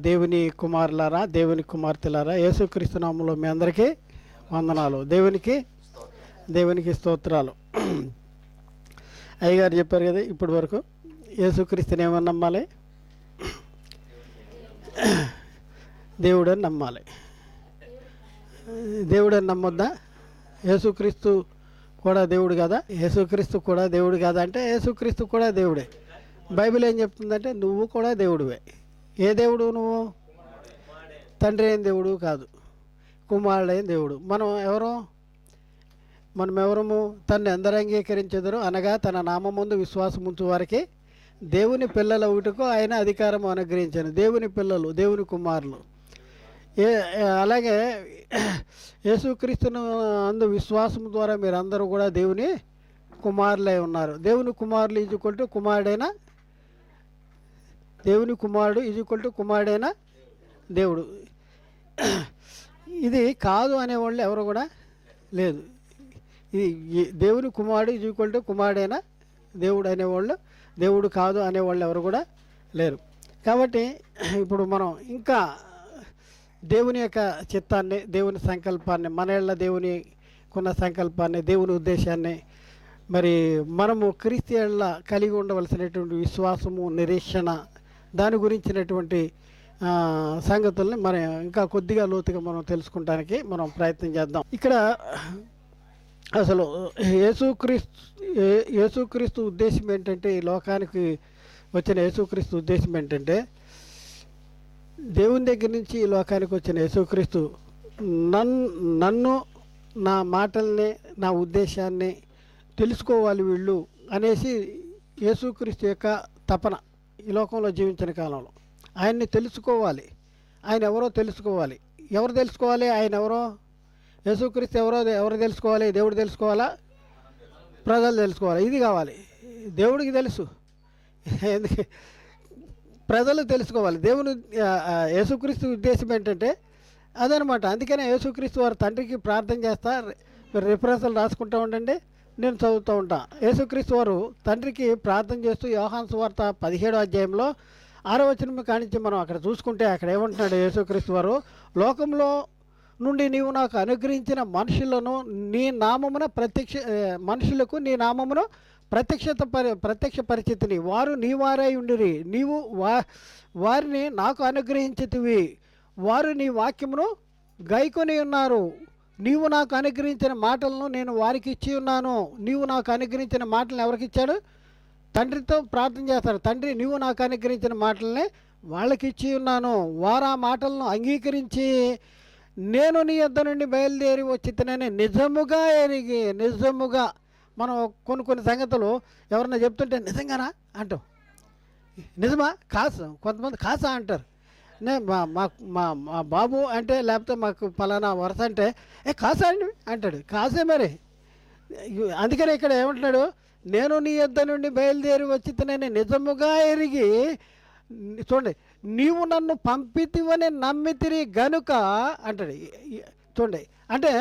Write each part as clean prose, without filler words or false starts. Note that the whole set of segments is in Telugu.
దేవుని కుమారులారా, దేవుని కుమార్తెలారా, యేసుక్రీస్తు నామములో మీ అందరికీ వందనాలు. దేవునికి స్తోత్రాలు. అయ్యగారు చెప్పారు కదా ఇప్పటి వరకు, యేసుక్రీస్తుని ఏమని నమ్మాలి? దేవుడని నమ్మాలి. దేవుడని నమ్మొద్దా? యేసుక్రీస్తు కూడా దేవుడు కదా, యేసుక్రీస్తు కూడా దేవుడు కదా అంటే యేసుక్రీస్తు కూడా దేవుడే. బైబిల్ ఏం చెప్తుందంటే నువ్వు కూడా దేవుడివే. ఏ దేవుడు నువ్వు? తండ్రి అయిన దేవుడు కాదు, కుమారుడైన దేవుడు. మనం ఎవరము? తన్ని అందరూ అంగీకరించెదరు అనగా తన నామముందు విశ్వాసం ఉంచు వారికి దేవుని పిల్లల ఒకటికు ఆయన అధికారం అనుగ్రహించాను. దేవుని పిల్లలు, దేవుని కుమారులు. అలాగే యేసుక్రీస్తును అందు విశ్వాసం ద్వారా మీరందరూ కూడా దేవుని కుమారులై ఉన్నారు. దేవుని కుమారులు ఈజుకొల్టు కుమారుడైన దేవుని కుమారుడు ఈజుకొల్టు కుమారుడైన దేవుడు. ఇది కాదు అనేవాళ్ళు ఎవరు కూడా లేదు. ఇది దేవుని కుమారుడు ఈజుకొల్టు కుమారుడైన దేవుడు అనేవాళ్ళు, దేవుడు కాదు అనేవాళ్ళు ఎవరు కూడా లేరు. కాబట్టి ఇప్పుడు మనం ఇంకా దేవుని యొక్క చిత్తాన్ని, దేవుని సంకల్పాన్ని, మన ఏళ్ళ దేవుని కొన్న సంకల్పాన్ని, దేవుని ఉద్దేశాన్ని, మరి మనము క్రీస్తుల కలిగి ఉండవలసినటువంటి విశ్వాసము, నిరీక్షణ, దాని గురించినటువంటి సంగతుల్ని మనం ఇంకా కొద్దిగా లోతుగా మనం తెలుసుకుంటానికి మనం ప్రయత్నం చేద్దాం. ఇక్కడ అసలు యేసుక్రీస్తు ఉద్దేశం ఏంటంటే, ఈ లోకానికి వచ్చిన యేసుక్రీస్తు ఉద్దేశం ఏంటంటే, దేవుని దగ్గర నుంచి ఈ లోకానికి వచ్చిన యేసుక్రీస్తు నన్ను, నా మాటల్ని, నా ఉద్దేశాన్ని తెలుసుకోవాలి వీళ్ళు అనేసి యేసుక్రీస్తు యొక్క తపన. ఈ లోకంలో జీవించిన కాలంలో ఆయన్ని తెలుసుకోవాలి. ఆయన ఎవరో తెలుసుకోవాలి. ఎవరు తెలుసుకోవాలి? ఆయన ఎవరో? యేసుక్రీస్తు ఎవరు తెలుసుకోవాలి? దేవుడు తెలుసుకోవాలా? ప్రజలు తెలుసుకోవాలి. ఇది కావాలి. దేవుడికి తెలుసు, ఎందుకు ప్రజలు తెలుసుకోవాలి. దేవుని యేసుక్రీస్తు ఉద్దేశం ఏంటంటే అదనమాట. అందుకనే యేసుక్రీస్తు వారు తండ్రికి ప్రార్థన చేస్తా, మీరు రిఫరెన్స్లు రాసుకుంటూ ఉండండి, నేను చదువుతూ ఉంటా. యేసుక్రీస్తు వారు తండ్రికి ప్రార్థన చేస్తూ యోహాను సువార్త 17వ అధ్యాయంలో 6వ వచనం కానించి మనం అక్కడ చూసుకుంటే అక్కడ ఏమంటున్నాడు యేసుక్రీస్తు వారు? లోకంలో నుండి నీవు నాకు అనుగ్రహించిన మనుషులకు నీ నామమును ప్రత్యక్ష పరిచితిని, వారు నీ వారై ఉండిరి, నీవు వారిని నాకు అనుగ్రహించితివి, వారు నీ వాక్యమును గైకొని ఉన్నారు, నీవు నాకు అనుగ్రహించిన మాటలను నేను వారికి ఇచ్చి ఉన్నాను. నీవు నాకు అనుగ్రహించిన మాటలను ఎవరికి ఇచ్చాడు? తండ్రితో ప్రార్థన చేస్తారు. తండ్రి, నీవు నాకు అనుగ్రహించిన మాటలనే వాళ్ళకి ఇచ్చి ఉన్నాను. వారు ఆ మాటలను అంగీకరించి నేను నీ యొద్ద నుండి బయలుదేరి వచ్చితేనే నిజముగా మనం కొన్ని సంగతులు ఎవరన్నా చెప్తుంటే నిజంగానా అంటాం. నిజమా? కాసు. కొంతమంది కాసా అంటారు. మా బాబు అంటే, లేకపోతే మాకు పలానా వరుస అంటే కాసా అండి అంటాడు. కాసే మరి. అందుకనే ఇక్కడ ఏమంటున్నాడు? నేను నీ యొద్ద నుండి బయలుదేరి వచ్చితేనే నిజముగా ఎరిగి, చూడండి, నీవు నన్ను పంపితివని నమ్మితిరి గనుక అంటాడు. చూడండి, అంటే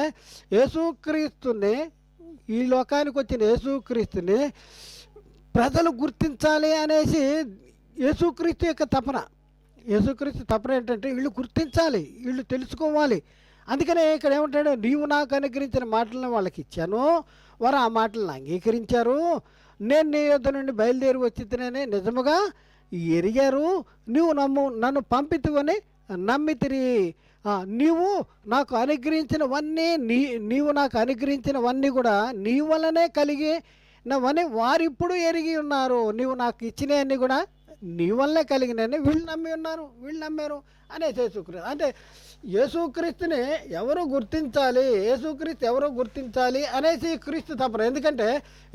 యేసుక్రీస్తుని, ఈ లోకానికి వచ్చిన యేసుక్రీస్తుని ప్రజలు గుర్తించాలి అనేసి యేసుక్రీస్తు యొక్క తపన. యేసుక్రీస్తు తపన ఏంటంటే వీళ్ళు గుర్తించాలి, వీళ్ళు తెలుసుకోవాలి. అందుకనే ఇక్కడ ఏమంటాడు? నీవు నాకు అనుగ్రహించిన మాటలను వాళ్ళకి ఇచ్చాను, వారు ఆ మాటలను అంగీకరించారు. నేను నీ యొద్ద నుండి బయలుదేరి వచ్చితేనే నిజముగా ఎరిగారు, నువ్వు నన్ను పంపితువని నమ్మితిరి. నీవు నాకు అనుగ్రహించినవన్నీ కూడా నీ వల్లనే కలిగినవని వారిప్పుడు ఎరిగి ఉన్నారు. నీవు నాకు ఇచ్చినవన్నీ కూడా నీ వల్లే కలిగినని వీళ్ళు నమ్మారు అనేసి యేసుక్రీస్తు. అంటే యేసుక్రీస్తుని ఎవరు గుర్తించాలి అనేసి క్రీస్తు తపన. ఎందుకంటే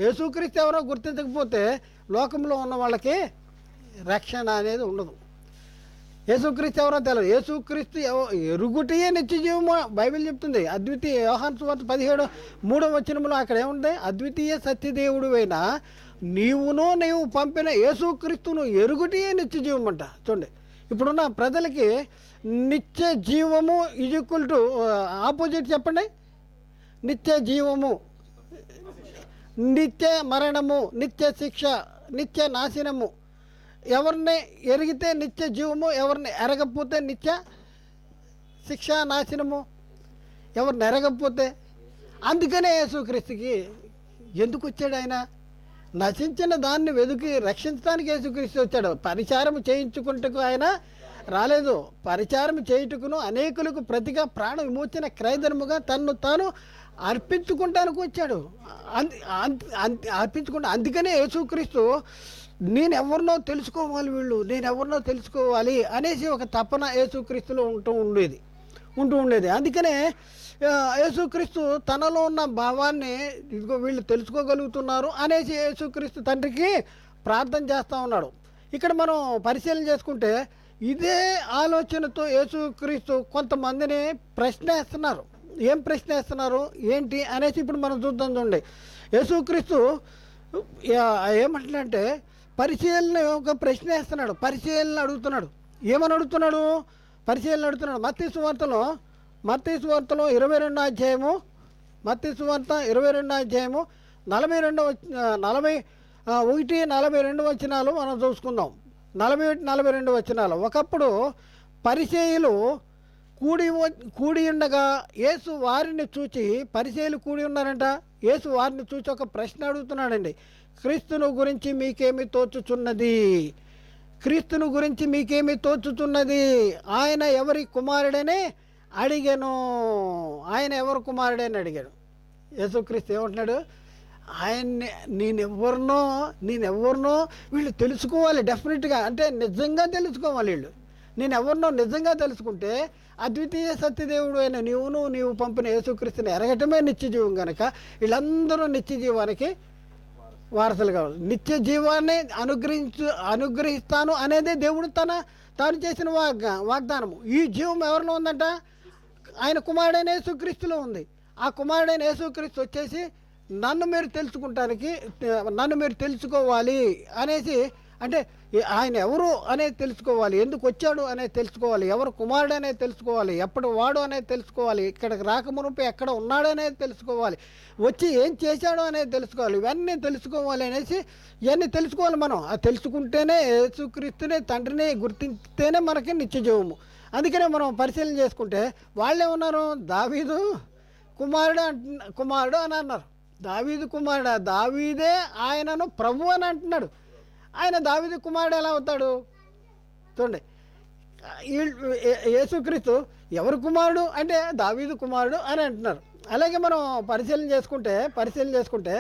యేసుక్రీస్తు ఎవరో గుర్తించకపోతే లోకంలో ఉన్న వాళ్ళకి రక్షణ అనేది ఉండదు. యేసుక్రీస్తు ఎవరో తెలియదు. యేసుక్రీస్తు ఎరుగుటియే నిత్య జీవము బైబిల్ చెప్తుంది. అద్వితీయ యోహాను సువార్త 17:3 వచనంలో అక్కడ ఏముంది? అద్వితీయ సత్యదేవుడు అయినా నీవు పంపిన యేసుక్రీస్తును ఎరుగుటియే నిత్య జీవం అంట. చూడండి, ఇప్పుడున్న ప్రజలకి నిత్య జీవము ఈక్వల్ టు ఆపోజిట్ చెప్పండి. నిత్య జీవము, నిత్య మరణము, నిత్య శిక్ష, నిత్య నాశనము. ఎవరిని ఎరిగితే నిత్య జీవము, ఎవరిని ఎరగకపోతే నిత్య శిక్ష, నాశనము. ఎవరిని ఎరగకపోతే, అందుకనే యేసుక్రీస్తుకి ఎందుకు వచ్చాడు ఆయన? నశించిన దాన్ని వెతికి రక్షించడానికి యేసుక్రీస్తు వచ్చాడు. పరిచారం చేయించుకుంటకు ఆయన రాలేదు. పరిచారం చేయుటకును అనేకులకు ప్రతిగా ప్రాణ విమోచన క్రయధర్ముగా తన్ను తాను అర్పించుకుంటానికి వచ్చాడు. అర్పించుకుంటా. అందుకనే యేసుక్రీస్తు నేనెవరినో తెలుసుకోవాలి, వీళ్ళు నేనెవరినో తెలుసుకోవాలి అనేసి ఒక తపన యేసుక్రీస్తులో ఉంటూ ఉండేది. అందుకనే యేసుక్రీస్తు తనలో ఉన్న భావాన్ని ఇదిగో వీళ్ళు తెలుసుకోగలుగుతున్నారు అనేసి యేసుక్రీస్తు తండ్రికి ప్రార్థన చేస్తూ ఉన్నాడు. ఇక్కడ మనం పరిశీలన చేసుకుంటే ఇదే ఆలోచనతో యేసుక్రీస్తు కొంతమందిని ప్రశ్నిస్తున్నారు. ఏం ప్రశ్నిస్తున్నారు ఏంటి అనేసి ఇప్పుడు మనం చూద్దాం. చూడండి, యేసుక్రీస్తు ఏమంటున్నాడంటే పరిశీలన ఒక ప్రశ్న వేస్తున్నాడు, పరిశీలన అడుగుతున్నాడు. ఏమని అడుగుతున్నాడు? పరిశీలన అడుగుతున్నాడు. మత్తయి సువార్తలో 22వ అధ్యాయము, మత్తయి సువార్త 22వ అధ్యాయము 41-42 వచనాలు మనం చూసుకుందాం. 41-42 వచనాలు. ఒకప్పుడు పరిసయ్యులు కూడి ఉండగా యేసు వారిని చూచి, పరిసయ్యులు కూడి ఉన్నారంట, యేసు వారిని చూచి ఒక ప్రశ్న అడుగుతున్నాడండి. క్రీస్తును గురించి మీకేమి తోచుచున్నది? క్రీస్తును గురించి మీకేమి తోచుచున్నది? ఆయన ఎవరి కుమారుడని అడిగాను. ఆయన ఎవరు కుమారుడని అడిగాడు. యేసుక్రీస్తు ఏమంటున్నాడు? ఆయన్ని నేనెవరినో వీళ్ళు తెలుసుకోవాలి డెఫినెట్గా. అంటే నిజంగా తెలుసుకోవాలి వీళ్ళు. నేనెవరినో నిజంగా తెలుసుకుంటే అద్వితీయ సత్యదేవుడు అయిన నీవు పంపిన యేసుక్రీస్తుని ఎరగటమే నిత్యజీవం కనుక వీళ్ళందరూ నిత్యజీవానికి వారసులు కావాలి. నిత్య జీవాన్ని అనుగ్రహిస్తాను అనేదే దేవుడు తాను చేసిన వాగ్దానము. ఈ జీవం ఎవరిలో ఉందంట? ఆయన కుమారుడైన యేసుక్రీస్తులో ఉంది. ఆ కుమారుడైన యేసుక్రీస్తు వచ్చేసి నన్ను మీరు తెలుసుకోవాలి అనేసి, అంటే ఆయన ఎవరు అనేది తెలుసుకోవాలి, ఎందుకు వచ్చాడు అనేది తెలుసుకోవాలి, ఎవరు కుమారుడు అనేది తెలుసుకోవాలి, ఎప్పుడు వాడు అనేది తెలుసుకోవాలి, ఇక్కడికి రాకమునుపు ఎక్కడ ఉన్నాడు అనేది తెలుసుకోవాలి, వచ్చి ఏం చేశాడు అనేది తెలుసుకోవాలి. ఇవన్నీ తెలుసుకోవాలి అనేసి ఇవన్నీ తెలుసుకోవాలి మనం. అది తెలుసుకుంటేనే యేసుక్రీస్తునే తండ్రిని గుర్తిస్తేనే మనకి నిత్యజీవము. అందుకనే మనం పరిశీలన చేసుకుంటే వాళ్ళే ఉన్నారు, దావీదు కుమారుడు అని అన్నారు. దావీదు కుమారుడు, దావీదే ఆయనను ప్రభు అని అంటున్నాడు. ఆయన దావీదు కుమారుడు ఎలా అవుతాడు? చూడండి, యేసుక్రీస్తు ఎవరు కుమారుడు అంటే దావీదు కుమారుడు అని అంటున్నారు. అలాగే మనం పరిశీలన చేసుకుంటే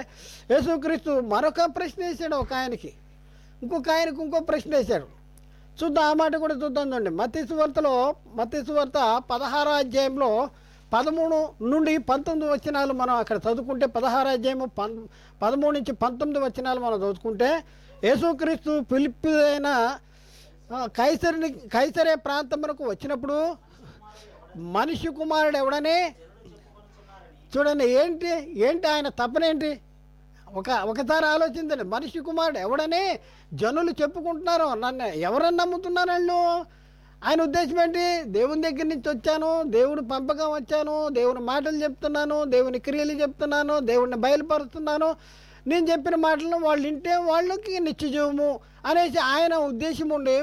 యేసుక్రీస్తు మరొక ప్రశ్న వేసాడు. ఒక ఆయనకి ఇంకో ప్రశ్న వేశాడు. చూద్దాం, ఆ మాట కూడా చూద్దాం. చూడండి, మత్తయి సువార్త 16వ అధ్యాయంలో 13-19 వచనాలు మనం అక్కడ చదువుకుంటే, 16వ అధ్యాయము 13-19 వచనాలు మనం చదువుకుంటే, యేసుక్రీస్తు ఫిలిప్పీ అయిన కైసరే ప్రాంతమునకు వచ్చినప్పుడు మనిషి కుమారుడు ఎవడని చూడండి. ఏంటి ఆయన తప్పనేంటి? ఒకసారి ఆలోచించండి. మనిషి కుమారుడు ఎవడని జనులు చెప్పుకుంటున్నారు. నన్ను ఎవరన్నా నమ్ముతున్నారు వాళ్ళు? ఆయన ఉద్దేశం ఏంటి? దేవుని దగ్గర నుంచి వచ్చాను, దేవుడు పంపకం వచ్చాను, దేవుని మాటలు చెప్తున్నాను, దేవుని క్రియలు చెప్తున్నాను, దేవుడిని బయలుపరుస్తున్నాను, నేను చెప్పిన మాటలను వాళ్ళు వింటే వాళ్ళకి నిత్యజీవము అనేసి ఆయన ఉద్దేశం ఉండి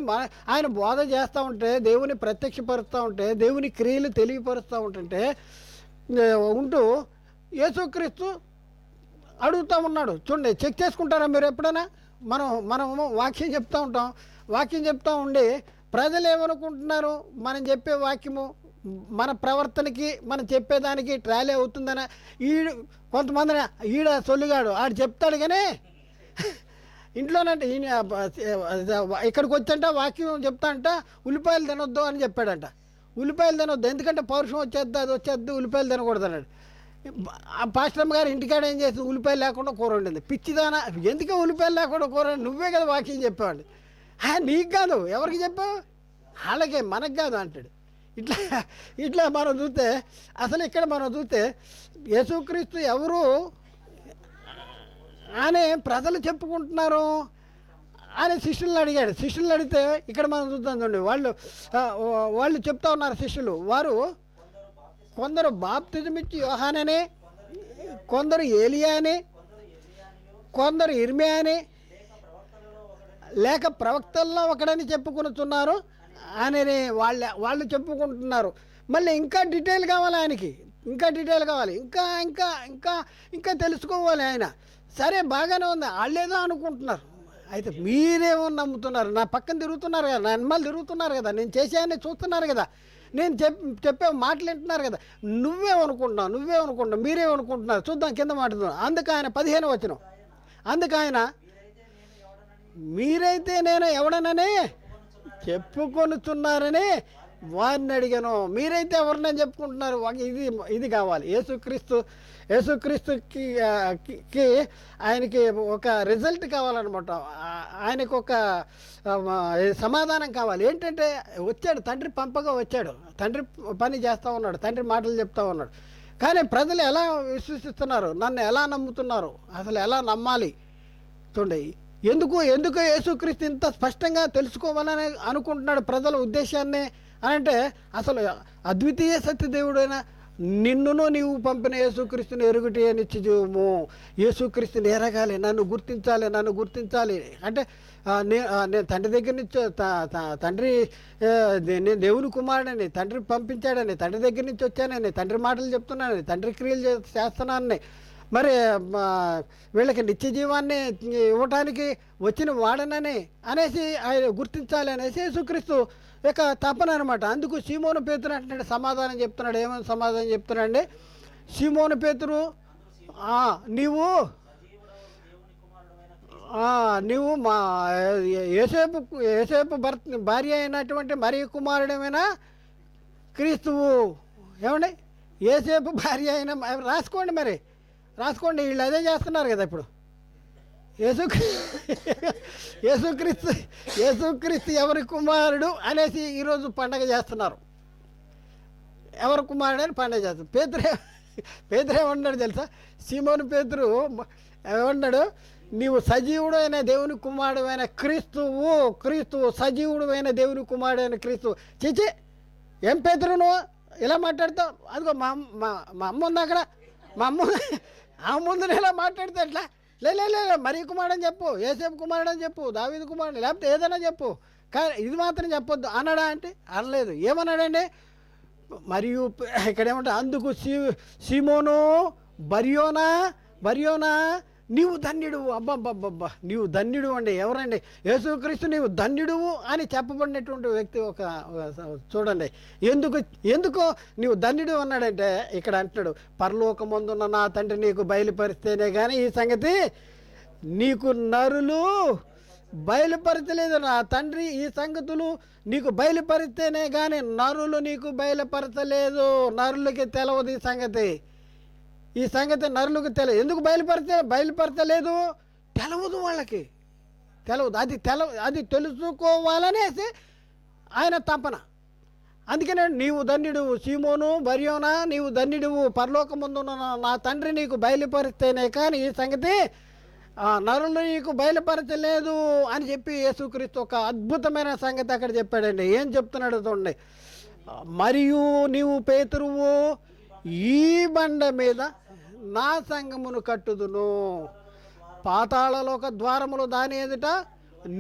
ఆయన బోధ చేస్తూ ఉంటే, దేవుని ప్రత్యక్షపరుస్తూ ఉంటే, దేవుని క్రియలు తెలియపరుస్తూ ఉంటూ యేసుక్రీస్తు అడుగుతూ ఉన్నాడు. చూడండి, చెక్ చేసుకుంటారా మీరు ఎప్పుడైనా? మనం వాక్యం చెప్తూ ఉండి ప్రజలు ఏమనుకుంటున్నారు? మనం చెప్పే వాక్యము మన ప్రవర్తనకి మనం చెప్పేదానికి ట్రాలీ అవుతుందని కొంతమంది ఈడ సొల్లుగాడు ఆడు చెప్తాడు. కానీ ఇంట్లోనంటే ఇక్కడికి వచ్చంట వాక్యం చెప్తా అంట ఉల్లిపాయలు తినొద్దు అని చెప్పాడంట. ఉల్లిపాయలు తినొద్దు ఎందుకంటే పౌరుషం వచ్చేద్ది ఉల్లిపాయలు తినకూడదు అన్నాడు. పాస్టమ్మ గారు ఇంటికాడ ఏం చేసి ఉల్లిపాయలు లేకుండా కూర వండింది. పిచ్చిదానా, ఎందుకే ఉల్లిపాయలు లేకుండా కూర? నువ్వే కదా వాక్యం చెప్పావండి. నీకు కాదు, ఎవరికి చెప్పావు? వాళ్ళకే, మనకు కాదు అంటాడు. ఇట్లా మనం చూస్తే, అసలు ఇక్కడ మనం చూస్తే యేసుక్రీస్తు ఎవరు అని ప్రజలు చెప్పుకుంటున్నారు అని శిష్యులను అడిగాడు. శిష్యులను అడిగితే ఇక్కడ మనం చూద్దాం. చూడండి, వాళ్ళు చెప్తా ఉన్నారు శిష్యులు. వారు కొందరు బాప్తిజమిచ్చి యోహానని, కొందరు ఏలియా అని, కొందరు ఇర్మియా అని, లేక ప్రవక్తల్లో ఒకడని చెప్పుకొనుచున్నారు అని వాళ్ళు చెప్పుకుంటున్నారు. మళ్ళీ ఇంకా డీటెయిల్ కావాలి ఆయనకి, ఇంకా డీటెయిల్ కావాలి, ఇంకా ఇంకా ఇంకా ఇంకా తెలుసుకోవాలి ఆయన. సరే బాగానే ఉంది, వాళ్ళేదో అనుకుంటున్నారు. అయితే మీరేమో నమ్ముతున్నారు, నా పక్కన తిరుగుతున్నారు కదా, నా అమ్మాయిలు తిరుగుతున్నారు కదా, నేను చేసేయని చూస్తున్నారు కదా, నేను చెప్పే మాటలు వింటున్నారు కదా, నువ్వేమనుకుంటున్నావు మీరేమనుకుంటున్నారు చూద్దాం కింద మాట్లాడుతున్నాను. అందుకు ఆయన 15 వచనం, అందుకు ఆయన మీరైతే నేను ఎవడనని చెప్పుకొనుచున్నారని వారిని అడిగాను. మీరైతే ఎవరినని చెప్పుకుంటున్నారు? ఇది కావాలి. యేసుక్రీస్తుకి ఆయనకి ఒక రిజల్ట్ కావాలన్నమాట. ఆయనకు ఒక సమాధానం కావాలి. ఏంటంటే వచ్చాడు, తండ్రి పంపగా వచ్చాడు, తండ్రి పని చేస్తూ ఉన్నాడు, తండ్రి మాటలు చెప్తా ఉన్నాడు. కానీ ప్రజలు ఎలా విశ్వసిస్తున్నారు, నన్ను ఎలా నమ్ముతున్నారు, అసలు ఎలా నమ్మాలి చూడండి. ఎందుకు యేసుక్రీస్తు ఇంత స్పష్టంగా తెలుసుకోవాలని అనుకుంటున్నాడు ప్రజల ఉద్దేశాన్ని అని అంటే, అసలు అద్వితీయ సత్యదేవుడైన నిన్నును నీవు పంపిన యేసుక్రీస్తుని ఎరుగుటి నిత్యజీవము. యేసుక్రీస్తుని ఎరగాలి, నన్ను గుర్తించాలి అంటే నేను తండ్రి దగ్గర నుంచి నేను దేవుని కుమారుడని, తండ్రి పంపించాడని, తండ్రి దగ్గర నుంచి వచ్చానని, తండ్రి మాటలు చెప్తున్నానని, తండ్రి క్రియలు చేస్తున్నానని, మరి వీళ్ళకి నిత్య జీవాన్ని ఇవ్వటానికి వచ్చిన వాడనని అనేసి ఆయన గుర్తించాలి అనేసి యేసుక్రీస్తు యొక్క తపన అనమాట. అందుకు సీమోను పేతురు అంటున్నాడు, సమాధానం చెప్తున్నాడు. ఏమైనా సమాధానం చెప్తున్నాడండి? సీమోను పేతురు, నీవు మా యేసేపు భార్య అయినటువంటి మరియ కుమారుడమైన క్రీస్తువు. ఏమండి, యేసేపు భార్య అయిన, రాసుకోండి వీళ్ళు అదే చేస్తున్నారు కదా ఇప్పుడు. యేసుక్రీస్తు ఎవరి కుమారుడు అనేసి ఈరోజు పండగ చేస్తున్నారు. ఎవరి కుమారుడు అని పండగ చేస్తారు. పేతురు ఏమన్నాడు తెలుసా? సీమోను పేతురు ఏమన్నాడు? నీవు సజీవుడు అయిన దేవుని కుమారుడు అయిన క్రీస్తువు సజీవుడు అయిన దేవుని కుమారుడు అయిన క్రీస్తువు. చిచి, ఏం పేతురు నువ్వు ఇలా మాట్లాడతావు? అదిగో మా అమ్మ ఉంది అక్కడ, మా అమ్మ ఆ ముందు ఇలా మాట్లాడితే ఎట్లా? లే మరి కుమారుడు అని చెప్పు, యేసేపు కుమారుడు అని చెప్పు, దావీదు కుమారుడు, లేకపోతే ఏదైనా చెప్పు, కానీ ఇది మాత్రం చెప్పొద్దు అన్నాడా అంటే అనలేదు. ఏమన్నాడండి? మరియు ఇక్కడ ఏమంటే, అందుకు సీమోను బర్యోనా నీవు ధన్యుడువు. అబ్బబ్బబ్బబ్బా, నీవు ధన్యుడు అండి. ఎవరండి? యేసుక్రీస్తు నీవు ధన్యుడువు అని చెప్పబడినటువంటి వ్యక్తి. ఒక చూడండి, ఎందుకు నీవు ధన్యుడు అన్నాడంటే, ఇక్కడ అంటున్నాడు, పరలోకమందున్న నా తండ్రి నీకు బయలుపరిస్తేనే కానీ ఈ సంగతి నీకు నరులు బయలుపరచలేదు. నా తండ్రి ఈ సంగతులు నీకు బయలుపరిస్తేనే కానీ నరులు నీకు బయలుపరచలేదు. నరులకి తెలవదు ఈ సంగతి నరులకు తెలియదు. ఎందుకు బయలుపరచలేదు? తెలవదు, వాళ్ళకి తెలవదు. అది తెలుసుకోవాలనేసి ఆయన తపన. అందుకనే నీవు ధన్యుడువు సీమోను బర్యోనా, నీవు ధన్యుడువు, పరలోకమందున్న నా తండ్రి నీకు బయలుపరిస్తేనే కానీ ఈ సంగతి నరులు నీకు బయలుపరచలేదు అని చెప్పి యేసుక్రీస్తు ఒక అద్భుతమైన సంగతి అక్కడ చెప్పాడండి. ఏం చెప్తున్నాడు చూడండి. మరియు నీవు పేతురువు, ఈ బండ మీద నా సంఘమును కట్టుదును, పాతాళలోక ద్వారములు దాని ఎదుట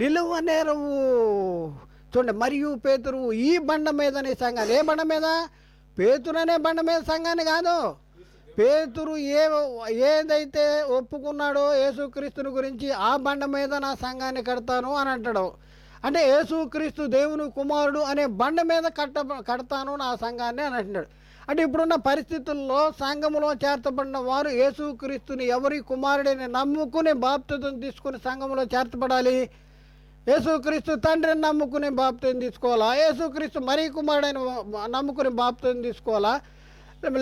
నిలువనేరవు. చూడండి, మరియు పేతురువు ఈ బండ మీద నీ సంఘాన్ని. ఏ బండ మీద? పేతురు అనే బండ మీద సంఘాన్ని కాదు. పేతురు ఏదైతే ఒప్పుకున్నాడో యేసుక్రీస్తుని గురించి, ఆ బండ మీద నా సంఘాన్ని కడతాను అని అంటాడు. అంటే యేసుక్రీస్తు దేవుని కుమారుడు అనే బండ మీద కడతాను నా సంఘాన్ని అని అంటున్నాడు. అంటే ఇప్పుడున్న పరిస్థితుల్లో సంఘములో చేర్చబడిన వారు యేసుక్రీస్తుని ఎవరి కుమారుడిని నమ్ముకుని బాప్తిజం తీసుకుని సంఘములో చేర్చబడాలి. యేసుక్రీస్తు తండ్రిని నమ్ముకుని బాప్తిజం తీసుకోవాలా? యేసుక్రీస్తు మరీ కుమారుడైన నమ్ముకుని బాప్తిజం తీసుకోవాలా?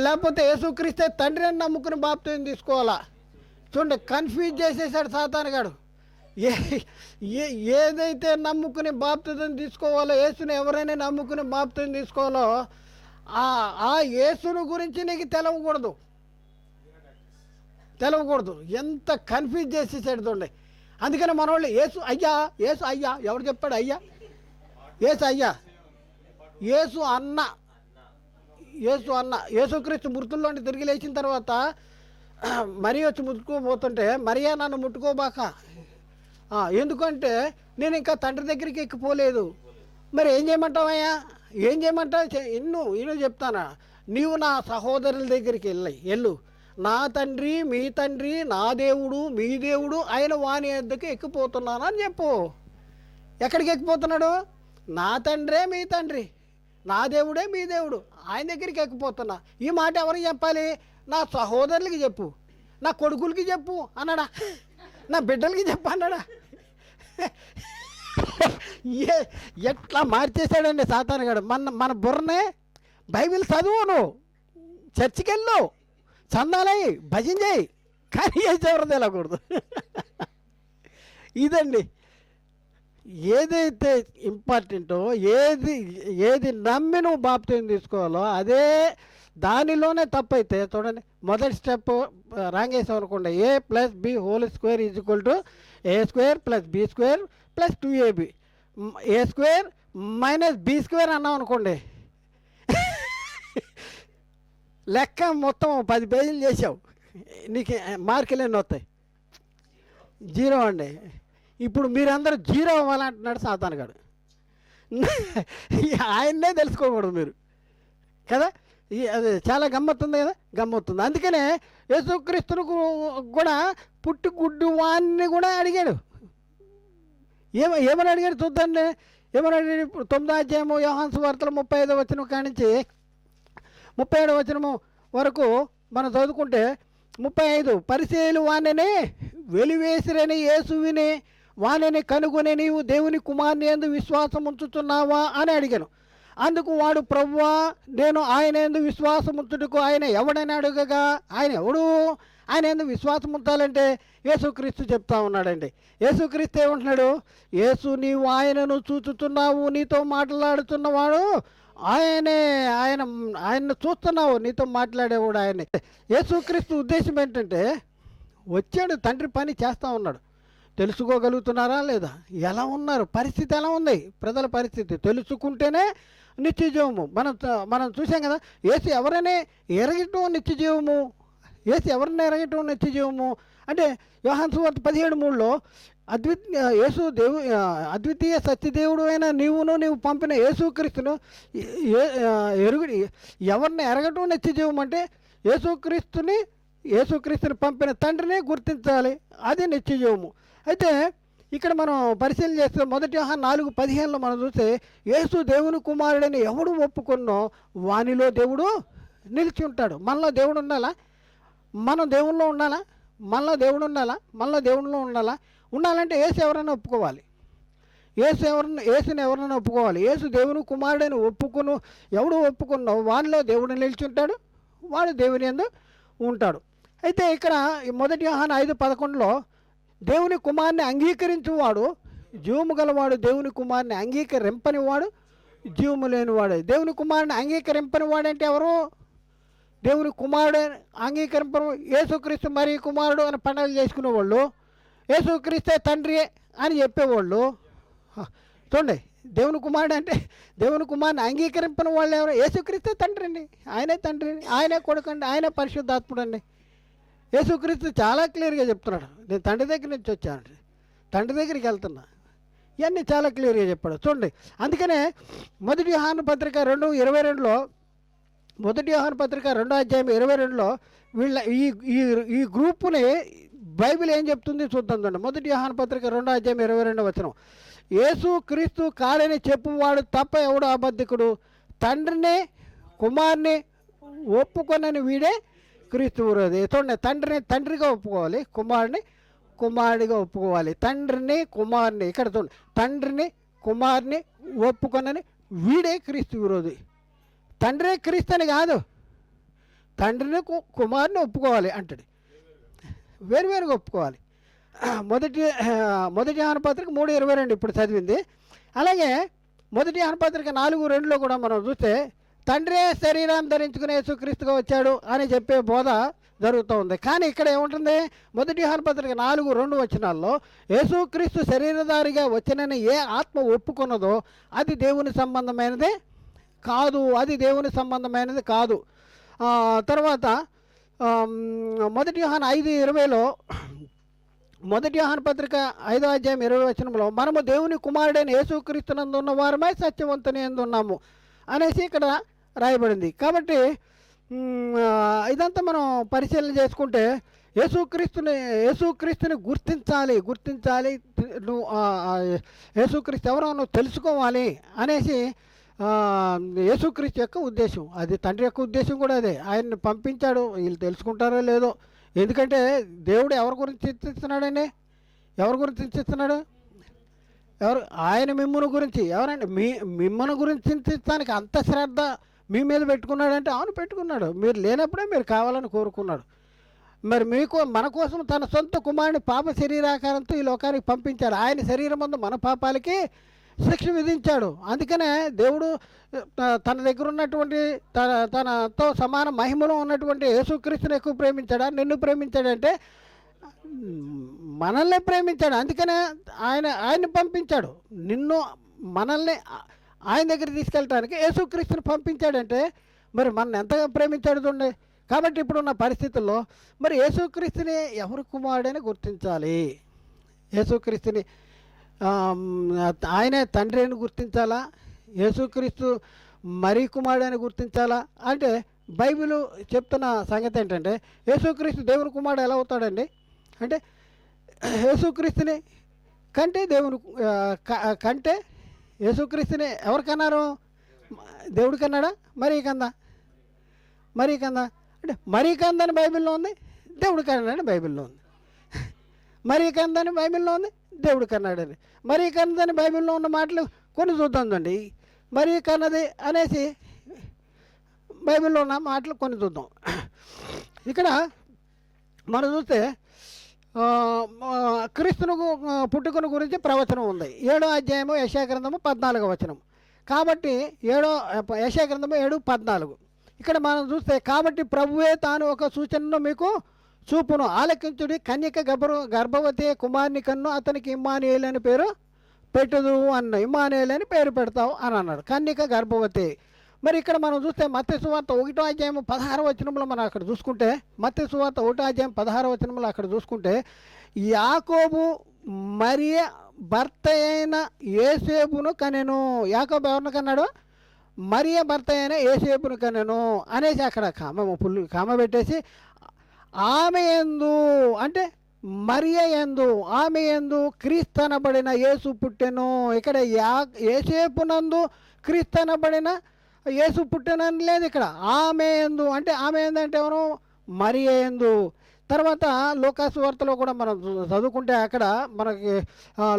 లేకపోతే యేసుక్రీస్తే తండ్రిని నమ్ముకుని బాప్తిజం తీసుకోవాలా? చూడండి, కన్ఫ్యూజ్ చేసేసాడు సాతానుగాడు. ఏదైతే నమ్ముకుని బాప్తిజం తీసుకోవాలో, యేసుని ఎవరైనా నమ్ముకుని బాప్తిజం తీసుకోవాలో, ఆ యేసును గురించి నీకు తెలవకూడదు. ఎంత కన్ఫ్యూజ్ చేసేసాడు చూడండి. అందుకని మన వాళ్ళు యేసు అయ్యా ఎవరు చెప్పాడు? యేసు అన్న యేసుక్రీస్తు మృతుల్లోని తిరిగి లేచిన తర్వాత మరి వచ్చి ముట్టుకోబోతుంటే, మరియా నన్ను ముట్టుకోబాక, ఎందుకంటే నేను ఇంకా తండ్రి దగ్గరికి ఎక్కిపోలేదు. మరి ఏం చేయమంటావయ్యా? ఏం చేయమంటావు? ఇನ್ನು చెప్తానా, నీవు నా సహోదరుల దగ్గరికి వెళ్ళు. నా తండ్రి మీ తండ్రి, నా దేవుడు మీ దేవుడు, ఆయన వాని వద్దకు ఎక్కిపోతున్నాను అని చెప్పు. ఎక్కడికి ఎక్కిపోతున్నాడు? నా తండ్రే మీ తండ్రి, నా దేవుడే మీ దేవుడు, ఆయన దగ్గరికి ఎక్కిపోతున్నా. ఈ మాట ఎవరికి చెప్పాలి? నా సహోదరులకి చెప్పు, నా కొడుకులకి చెప్పు అన్నాడా? నా బిడ్డలకి చెప్పు అన్నాడా? ఎట్లా మార్చేశాడండి సాతానుగాడు మన బుర్రనే. బైబిల్ చదువు, నువ్వు చర్చికి వెళ్ళు, చందాలయ్యి, భజన చేయి, కానీ ఏ చివరిది వెళ్ళకూడదు. ఇదండి ఏదైతే ఇంపార్టెంటో, ఏది నమ్మి నువ్వు బాప్తిజం తీసుకోవాలో అదే, దానిలోనే తప్పైతే చూడండి, మొదటి స్టెప్ రాంగ్ వేసాం అనుకోండి, a+b² = a² + b² + 2ab, a² - b² అన్నాం అనుకోండి, లెక్క మొత్తం 10 పేజీలు చేసావు, నీకు మార్కులు ఎన్ని వస్తాయి? 0 అండి. ఇప్పుడు మీరందరూ 0 అవ్వాలంటున్నాడు సాతానుగాడు. ఆయన్నే తెలుసుకోకూడదు మీరు కదా. అది చాలా గమ్మత్తుంది కదా, గమ్మత్తుంది. అందుకనే యేసుక్రీస్తును కూడా పుట్టుగుడ్డు వాన్ని కూడా అడిగాడు. ఏమని అడిగాడు చూద్దండి. ఏమని అడిగాడు? ఇప్పుడు 9వ అధ్యాయము యోహాను సువార్తలో 35వ వచనం కానించి 37వ వచనము వరకు మనం చదువుకుంటే, 35, పరిసయ్యులు వానిని వెలివేసిరని యేసు విని వానిని కనుగొని నీవు దేవుని కుమారుని యందు విశ్వాసం ఉంచుతున్నావా అని అడిగాను. అందుకు వాడు, ప్రభువా, నేను ఆయన యందు విశ్వాసం ఉంచుటకు ఆయన ఎవడని అడగగా, ఆయన ఎవడు? ఆయన యందు విశ్వాసం ఉంచాలంటే యేసుక్రీస్తు చెప్తా ఉన్నాడండి. యేసుక్రీస్తు ఏమంటున్నాడు? యేసు, నీవు ఆయనను చూచుతున్నావు, నీతో మాట్లాడుతున్నవాడు ఆయనే, ఆయన్ని చూస్తున్నావు, నీతో మాట్లాడేవాడు ఆయనే. యేసుక్రీస్తు ఉద్దేశం ఏంటంటే, వచ్చాడు, తండ్రి పని చేస్తూ ఉన్నాడు. తెలుసుకోగలుగుతున్నారా లేదా? ఎలా ఉన్నారు? పరిస్థితి ఎలా ఉంది? ప్రజల పరిస్థితి తెలుసుకుంటేనే నిత్యజీవము. మనం చూసాం కదా, యేసు ఎవరైనా ఎరగటం నిత్యజీవము, యేసు ఎవరిని ఎరగటం నిత్యజీవము అంటే యోహాను సువార్త 17:3లో యేసు అద్వితీయ సత్యదేవుడు అయిన నీవు పంపిన యేసుక్రీస్తును ఎవరిని ఎరగటం నిత్యజీవం అంటే యేసుక్రీస్తుని పంపిన తండ్రిని గుర్తించాలి, అది నిత్యజీవము. అయితే ఇక్కడ మనం పరిశీలన చేస్తే 1 యోహాను 4:15లో మనం చూస్తే, యేసు దేవుని కుమారుడని ఎవడు ఒప్పుకున్నో వానిలో దేవుడు నిలిచి ఉంటాడు. మనలో దేవుడు ఉండాలా? మనం దేవుల్లో ఉండాలా? మనలో దేవుడు ఉండాలా? మనలో దేవుడిలో ఉండాలా? ఉండాలంటే యేసు ఎవరైనా ఒప్పుకోవాలి. యేసుని ఎవరైనా ఒప్పుకోవాలి. యేసు దేవుని కుమారుడని ఎవడు ఒప్పుకున్నో వానిలో దేవుడు నిలిచి ఉంటాడు, వాడు దేవుని యందు ఉంటాడు. అయితే ఇక్కడ 1 యోహాను 5:11లో దేవుని కుమారుని అంగీకరించువాడు జీవము గలవాడు, దేవుని కుమారుని అంగీకరింపనివాడు జీవము లేనివాడు. దేవుని కుమారుని అంగీకరింపనివాడు అంటే ఎవరు? దేవుని కుమారుడు అంగీకరింపను యేసుక్రీస్తు మరి కుమారుడు అని పండుగలు చేసుకునేవాళ్ళు, యేసుక్రీస్తే తండ్రి అని చెప్పేవాళ్ళు. చూడండి, దేవుని కుమారుడు అంటే దేవుని కుమారుని అంగీకరింపని వాళ్ళు ఎవరు? యేసుక్రీస్తే తండ్రి అండి, ఆయనే తండ్రి, ఆయనే కొడుకండి, ఆయనే పరిశుద్ధాత్ముడు అండి. యేసుక్రీస్తు చాలా క్లియర్గా చెప్తున్నాడు, నేను తండ్రి దగ్గర నుంచి వచ్చాను, తండ్రి దగ్గరికి వెళ్తున్నా, ఇవన్నీ చాలా క్లియర్గా చెప్పాడు. చూడండి, అందుకనే 1 యోహాను పత్రిక 2:22లో 1 యోహాను పత్రిక 2వ అధ్యాయం 22లో వీళ్ళ ఈ గ్రూపుని బైబిల్ ఏం చెప్తుంది చూద్దాం. చూడండి, 1 యోహాను పత్రిక 2వ అధ్యాయం 22వ వచనం, యేసు క్రీస్తు కాడని చెప్పువాడు తప్ప ఎవడు అబద్ధికుడు, తండ్రిని కుమారుని ఒప్పుకొనని వీడే క్రీస్తు విరోధి. చూడండి, తండ్రిని తండ్రిగా ఒప్పుకోవాలి, కుమారుని కుమారుడిగా ఒప్పుకోవాలి. తండ్రిని కుమారుని, ఇక్కడ చూడండి, తండ్రిని కుమారుని ఒప్పుకొనని వీడే క్రీస్తు విరోధి. తండ్రే క్రీస్తు అని కాదు, తండ్రిని కుమారుని ఒప్పుకోవాలి అంటాడు, వేరువేరుగా ఒప్పుకోవాలి. 1 యోహాను పత్రిక 3:22 ఇప్పుడు చదివింది. అలాగే 1 యోహాను పత్రిక 4:2లో కూడా మనం చూస్తే, తండ్రే శరీరం ధరించుకునే యేసుక్రీస్తుగా వచ్చాడు అని చెప్పే బోధ జరుగుతూ ఉంది. కానీ ఇక్కడ ఏముంటుంది? 1 యోహాను పత్రిక 4:2 వచనాల్లో యేసుక్రీస్తు శరీరధారిగా వచ్చినని ఏ ఆత్మ ఒప్పుకున్నదో అది దేవుని సంబంధమైనదే కాదు, అది దేవుని సంబంధమైనది కాదు. తర్వాత 1 యోహాను 5:20లో మొదటి యోహాను పత్రిక 5:20 మనము దేవుని కుమారుడైన యేసుక్రీస్తునందు ఉన్న వారమై సత్యవంతుని యందు ఉన్నాము అనేసి ఇక్కడ రాయబడింది. కాబట్టి ఇదంతా మనం పరిశీలన చేసుకుంటే యేసుక్రీస్తుని గుర్తించాలి. నువ్వు యేసుక్రీస్తు ఎవరో నువ్వు తెలుసుకోవాలి అనేసి యేసుక్రీస్తు యొక్క ఉద్దేశం. అది తండ్రి యొక్క ఉద్దేశం కూడా అదే. ఆయన్ని పంపించాడు. వీళ్ళు తెలుసుకుంటారో లేదో, ఎందుకంటే దేవుడు ఎవరి గురించి చింతిస్తున్నాడండి? ఎవరి గురించి చింతిస్తున్నాడు? ఆయన మిమ్మల్ని గురించి. ఎవరండి? మిమ్మల్ని గురించి చింతించడానికి అంత శ్రద్ధ మీ మీద పెట్టుకున్నాడంటే, అవును పెట్టుకున్నాడు. మీరు లేనప్పుడే మీరు కావాలని కోరుకున్నాడు. మరి మన కోసం తన సొంత కుమారుని పాప శరీరాకారంతో ఈ లోకానికి పంపించాడు. ఆయన శరీరం ముందు మన పాపాలకి శిక్ష విధించాడు. అందుకనే దేవుడు తన దగ్గర ఉన్నటువంటి తనతో సమాన మహిమలో ఉన్నటువంటి యేసుక్రీస్తుని ఎక్కువ ప్రేమించాడా? నిన్ను ప్రేమించాడంటే మనల్ని ప్రేమించాడు. అందుకనే ఆయన్ని పంపించాడు. మనల్ని ఆయన దగ్గర తీసుకెళ్ళటానికి యేసుక్రీస్తుని పంపించాడంటే మరి మనల్ని ఎంతగా ప్రేమించాడు చూడండి. కాబట్టి ఇప్పుడున్న పరిస్థితుల్లో మరి యేసుక్రీస్తుని ఎవరి కుమారుడని గుర్తించాలి? యేసుక్రీస్తుని ఆయనే తండ్రి అని గుర్తించాలా? యేసుక్రీస్తు మరీ కుమారుడని గుర్తించాలా? అంటే బైబిల్ చెప్తున్న సంగతి ఏంటంటే, యేసుక్రీస్తు దేవుని కుమారుడు ఎలా అవుతాడండి అంటే, యేసుక్రీస్తుని కంటే యేసుక్రీస్తుని ఎవరు కన్నారు? దేవుడు కన్నాడా? మరీ కందా అంటే మరీ కందని బైబిల్లో ఉంది, దేవుడు కన్నాడని బైబిల్లో ఉంది. మరీ కందని బైబిల్లో ఉంది, దేవుడు కన్నాడని. మరీ కన్నదని బైబిల్లో ఉన్న మాటలు కొన్ని చూద్దామండి. మరీ కన్నది అనేసి బైబిల్లో ఉన్న మాటలు కొన్ని చూద్దాం. ఇక్కడ మనం చూస్తే క్రీస్తును పుట్టుకను గురించి ప్రవచనం ఉంది. 7వ అధ్యాయము యెషయా గ్రంథము 14వ వచనం. కాబట్టి యెషయా గ్రంథము 7:14. ఇక్కడ మనం చూస్తే, కాబట్టి ప్రభువే తాను ఒక సూచనను మీకు చూపును, ఆలకించుడి, కన్యక గర్భవతి కుమారుని కన్ను, అతనికి ఇమ్మానుయేలు అని పేరు పెట్టుదు అన్న. ఇమ్మానుయేలు అని పేరు పెడతావు అని అన్నాడు. కన్యక గర్భవతి. మరి ఇక్కడ మనం చూస్తే మత్తయి సువార్త 1వ అధ్యాయం 16వ వచనంలో మనం అక్కడ చూసుకుంటే, మత్తయి సువార్త 1వ అధ్యాయం 16వ వచనంలో అక్కడ చూసుకుంటే, యాకోబు మరియ భర్త అయిన యేసేపును కనెను. యాకోబు ఎవరిని కన్నాడు? మరియ భర్త అయిన యేసేపును కనెను అనేసి అక్కడ కామ పెట్టేసి, ఆమె యందు అంటే మరియ యందు, ఆమె యందు క్రీస్తనబడిన యేసు పుట్టెను. ఇక్కడ యేసేపునందు క్రీస్తనబడిన యేసు పుట్టెనని లేదు. ఇక్కడ ఆమె యందు అంటే ఎవరు? మరియ యందు. తర్వాత లూకాసు వార్తలో కూడా మనం చదువుకుంటే అక్కడ మనకి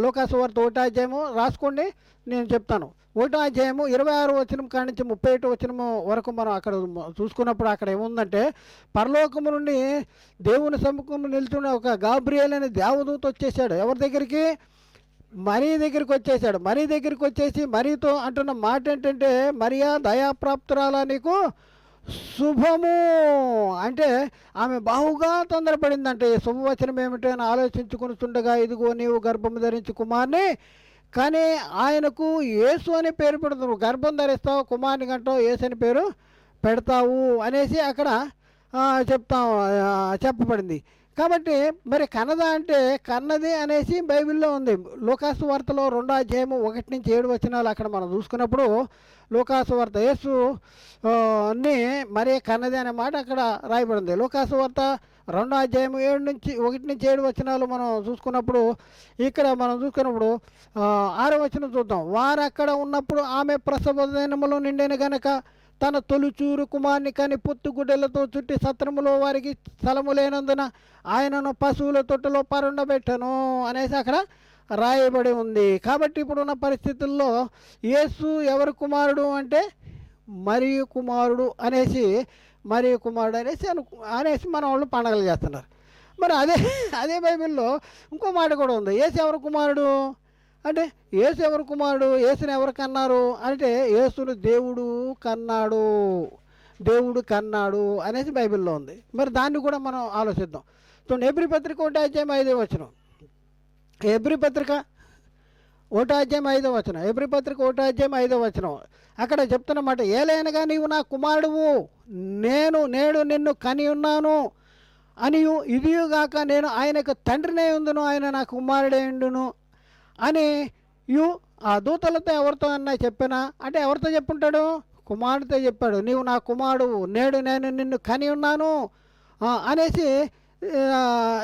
లూకాసు వార్త 1వ అధ్యాయము రాసుకోండి, నేను చెప్తాను. 1వ అధ్యాయము 26వ వచనం కాడి నుంచి 31వ వచనము వరకు మనం అక్కడ చూసుకున్నప్పుడు అక్కడ ఏముందంటే, పరలోకము నుండి దేవుని సముఖము నిల్చున్న ఒక గాబ్రియేల్ అనే దేవదూత వచ్చేసాడు. ఎవరి దగ్గరికి? మరీ దగ్గరికి వచ్చేసాడు. మరీ దగ్గరికి వచ్చేసి మరీతో అంటున్న మాట ఏంటంటే, మరియా దయాప్రాప్తురాలా నీకు శుభము అంటే ఆమె బాహుగా తొందరపడిందంటే, శుభవచనం ఏమిటో అని ఆలోచించుకునిస్తుండగా, ఇదిగో నీవు గర్భము ధరించి కుమార్ని కానీ ఆయనకు యేసు అని పేరు పెడతావు, గర్భం ధరిస్తావు, కుమారుని కంటావు, యేసు అని పేరు పెడతావు అనేసి అక్కడ చెప్పబడింది. కాబట్టి మరి కన్నద అంటే కన్నది అనేసి బైబిల్లో ఉంది. లూకాసు వార్తలో 2వ అధ్యాయము 1 నుంచి 7 వచనాలు అక్కడ మనం చూసుకున్నప్పుడు, లూకాసు వార్త యేసు ని మరి కన్నది అనే మాట అక్కడ రాయబడింది. లూకాసు వార్త 2వ అధ్యాయము 1 నుంచి 7 వచనాలు మనం చూసుకున్నప్పుడు, ఇక్కడ మనం చూసుకున్నప్పుడు 6వ వచనం చూద్దాం. వారు అక్కడ ఉన్నప్పుడు ఆమె ప్రసవ దినములు నిండిన గనక తన తొలిచూరు కుమార్ని కని పొత్తుగుడ్డలతో చుట్టి సత్రములో వారికి స్థలము లేనందున ఆయనను పశువుల తొట్టులో పరుండబెట్టను అనేసి అక్కడ రాయబడి ఉంది. కాబట్టి ఇప్పుడున్న పరిస్థితుల్లో యేసు ఎవరి కుమారుడు అంటే మరియు కుమారుడు అనేసి మన వాళ్ళు పండగలు చేస్తున్నారు. మరి అదే బైబిల్లో ఇంకో మాట కూడా ఉంది. యేసు ఎవరి కుమారుడు అంటే, యేసు ఎవరి కుమారుడు? యేసుని ఎవరు కన్నారు అంటే, యేసును దేవుడు కన్నాడు అనేసి బైబిల్లో ఉంది. మరి దాన్ని కూడా మనం ఆలోచిద్దాం. చూడండి, హెబ్రీ పత్రిక 1వ అధ్యాయం 5వ వచనం. హెబ్రీ పత్రిక 1వ అధ్యాయం 5వ వచనం. హెబ్రీ పత్రిక 1వ అధ్యాయం 5వ వచనం అక్కడ చెప్తున్నమాట, ఏలైనగా నీవు నా కుమారుడువు, నేడు నిన్ను కని ఉన్నాను అనియు ఇదియుగాక నేను ఆయనకు తండ్రినే ఉందును, ఆయన నా కుమారుడే ఉండును అని ఆ దూతలతో ఎవరితో అన్నా చెప్పినా అంటే ఎవరితో చెప్పుంటాడు? కుమారుడితో చెప్పాడు. నీవు నా కుమారుడు, నేడు నేను నిన్ను కని ఉన్నాను అనేసి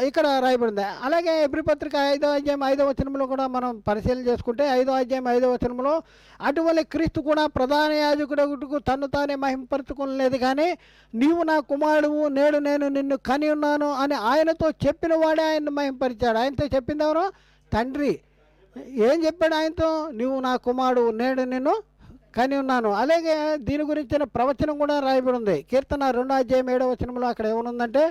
ఇక్కడ రాయబడింది. అలాగే ఎబ్రీ పత్రిక 5వ అధ్యాయం 5వ వచనంలో కూడా మనం పరిశీలన చేసుకుంటే 5వ అధ్యాయం 5వ వచనంలో అటువలే క్రీస్తు కూడా ప్రధాన యాజకుడుకు తను తానే మహింపరచుకోలేదు, కానీ నీవు నా కుమారుడువు, నేడు నేను నిన్ను కని ఉన్నాను అని ఆయనతో చెప్పిన వాడే ఆయన్ని మహింపరిచాడు. ఆయనతో చెప్పింది ఎవరు? తండ్రి. ఏం చెప్పాడు ఆయనతో? నీవు నా కుమారుడు, నేడు నిన్ను కని ఉన్నాను. అలాగే దీని గురించిన ప్రవచనం కూడా రాయబడి ఉంది. కీర్తన 2వ అధ్యాయం 7వ వచనంలో అక్కడ ఏమనుందంటే,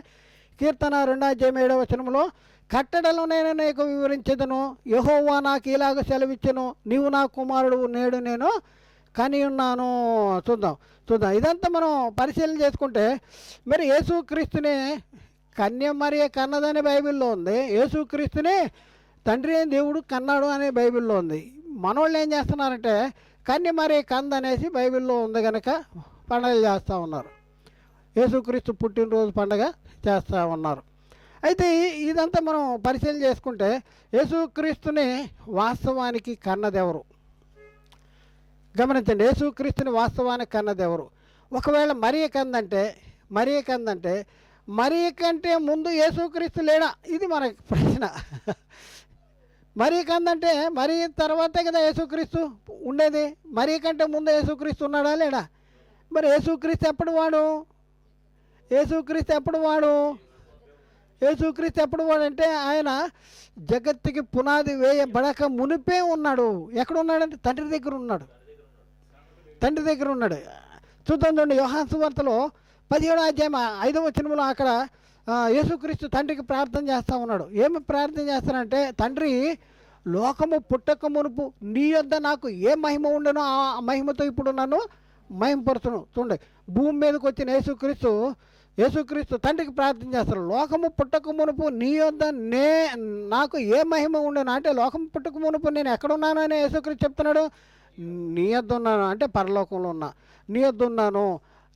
కీర్తన 2వ అధ్యాయం 7వ వచనంలో కట్టడలు నేను నీకు వివరించదును, యెహోవా నాకు ఇలాగ సెలవిచ్చెను, నీవు నా కుమారుడు, నేడు నేను కని ఉన్నాను. చూద్దాం ఇదంతా మనం పరిశీలన చేసుకుంటే మరి యేసుక్రీస్తుని కన్య మరియ కన్నదని బైబిల్లో ఉంది, యేసుక్రీస్తుని తండ్రి అయిన దేవుడు కన్నాడు అనే బైబిల్లో ఉంది. మనోళ్ళు ఏం చేస్తున్నారంటే కన్య మరియ కందనేసి బైబిల్లో ఉంది కనుక పండగలు చేస్తూ ఉన్నారు, యేసుక్రీస్తు పుట్టినరోజు పండగ చేస్తూ ఉన్నారు. అయితే ఇదంతా మనం పరిశీలన చేసుకుంటే యేసుక్రీస్తుని వాస్తవానికి కన్నదెవరు? గమనించండి, యేసుక్రీస్తుని వాస్తవానికి కన్నదెవరు? ఒకవేళ మరియ కందంటే మరియ కంటే ముందు యేసుక్రీస్తు లేడా? ఇది మన ప్రశ్న. మరియ కందంటే మరి తర్వాతే కదా యేసుక్రీస్తు ఉండేది. మరియ కంటే ముందు యేసుక్రీస్తు ఉన్నాడా లేడా? మరి యేసుక్రీస్తు ఎప్పుడు వాడు? యేసుక్రీస్తు ఎప్పుడు వాడంటే ఆయన జగత్తుకి పునాది వేయబడక మునిపే ఉన్నాడు. ఎక్కడ ఉన్నాడంటే తండ్రి దగ్గర ఉన్నాడు. చూద్దాం యోహాను సువార్తలో 17వ అధ్యాయం 5వ వచనంలో అక్కడ యేసుక్రీస్తు తండ్రికి ప్రార్థన చేస్తూ ఉన్నాడు. ఏమి ప్రార్థన చేస్తానంటే, తండ్రి లోకము పుట్టక మునుపు నీ యొద్ద నాకు ఏ మహిమ ఉండనో ఆ మహిమతో ఇప్పుడు నన్ను మహిమపరుచును. చూడండి, భూమి మీదకి వచ్చిన యేసుక్రీస్తు తండ్రికి ప్రార్థన చేస్తారు. లోకము పుట్టక మునుపు నీ యొద్ద నాకు ఏ మహిమ ఉండను అంటే, లోకము పుట్టక మునుపు నేను ఎక్కడున్నాను అని యేసుక్రీస్తు చెప్తున్నాడు. నీ యొద్ద ఉన్నాను అంటే పరలోకంలో ఉన్నా, నీ యొద్ద ఉన్నాను,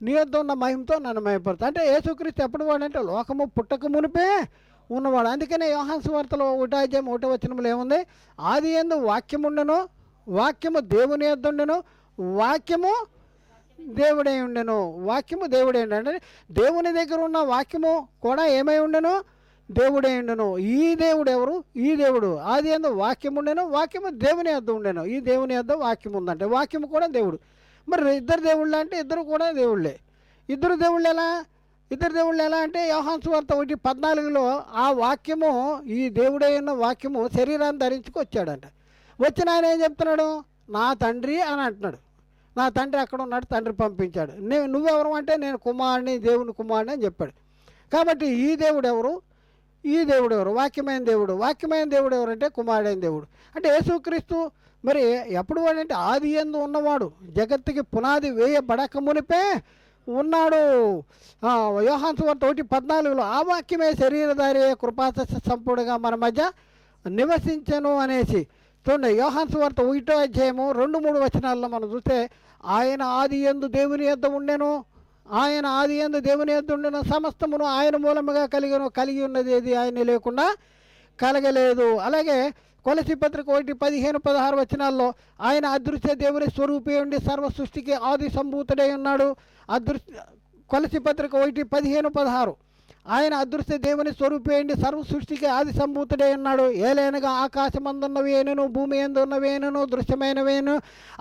నీ యొద్ద ఉన్న మహిమతో నన్ను మహిమపరుచు అంటే యేసుక్రీస్తు ఎప్పుడు వాడంటే లోకము పుట్టక మునిపే ఉన్నవాడు. అందుకనే యోహాను సువార్తలో 1వ అధ్యాయం 1వ వచనంలో ఏముంది? ఆది యందు వాక్యం ఉండెను, వాక్యము దేవుని యొద్ద ఉండెను, వాక్యము దేవుడే ఉండెను. అంటే దేవుని దగ్గర ఉన్న వాక్యము కూడా ఏమై ఉండెను? దేవుడే ఉండెను. ఈ దేవుడు ఎవరు? ఈ దేవుడు ఆది యందు వాక్యం ఉండెను, వాక్యము దేవుని యొద్ద ఉండెను. ఈ దేవుని యొద్ద వాక్యం ఉందంటే వాక్యము కూడా దేవుడు. మరి ఇద్దరు దేవుళ్ళు అంటే ఇద్దరు కూడా దేవుళ్ళే. ఇద్దరు దేవుళ్ళు ఎలా అంటే యోహాను సువార్త 1:14లో ఆ వాక్యము, ఈ దేవుడైన వాక్యము శరీరాన్ని ధరించుకొచ్చాడంట. వచ్చిన ఆయన ఏం చెప్తున్నాడు? నా తండ్రి అని అంటున్నాడు. నా తండ్రి అక్కడ ఉన్నాడు, తండ్రి పంపించాడు. నువ్వెవరు అంటే నేను కుమారుని, దేవుని కుమారుని అని చెప్పాడు. కాబట్టి ఈ దేవుడు ఎవరు? వాక్యమైన దేవుడు ఎవరంటే కుమారుడైన దేవుడు. అంటే యేసుక్రీస్తు మరి ఎప్పుడు వాడంటే ఆది యందు ఉన్నవాడు, జగత్తుకి పునాది వేయబడక మునిపే ఉన్నాడు. యోహాను సువార్త 1:14లో ఆ వాక్యమే శరీరధారి కృపాసత్య సంపూర్ణంగా మన మధ్య నివసించను అనేసి. చూడండి, యోహాను సువార్త 1వ అధ్యాయము 2-3 వచనాల్లో మనం చూస్తే ఆయన ఆది యందు దేవుని యొద్ద ఉండెను, సమస్తమును ఆయన మూలముగా కలిగి ఉన్నది ఏది ఆయన లేకుండా కలగలేదు. అలాగే కొలసీ పత్రిక 1:15-16 వచనాల్లో ఆయన అదృశ్య దేవుని స్వరూపి ఉండి సర్వ సృష్టికి ఆది సంభూతుడై ఉన్నాడు. కొలసీ పత్రిక 1:15-16 ఆయన అదృశ్య దేవుని స్వరూపి ఉండి సర్వ సృష్టికి ఆది సంభూతుడై ఉన్నాడు. ఏలైనగా ఆకాశమందున్నవేనను, భూమి యందున్నవేనను, దృశ్యమైనవేను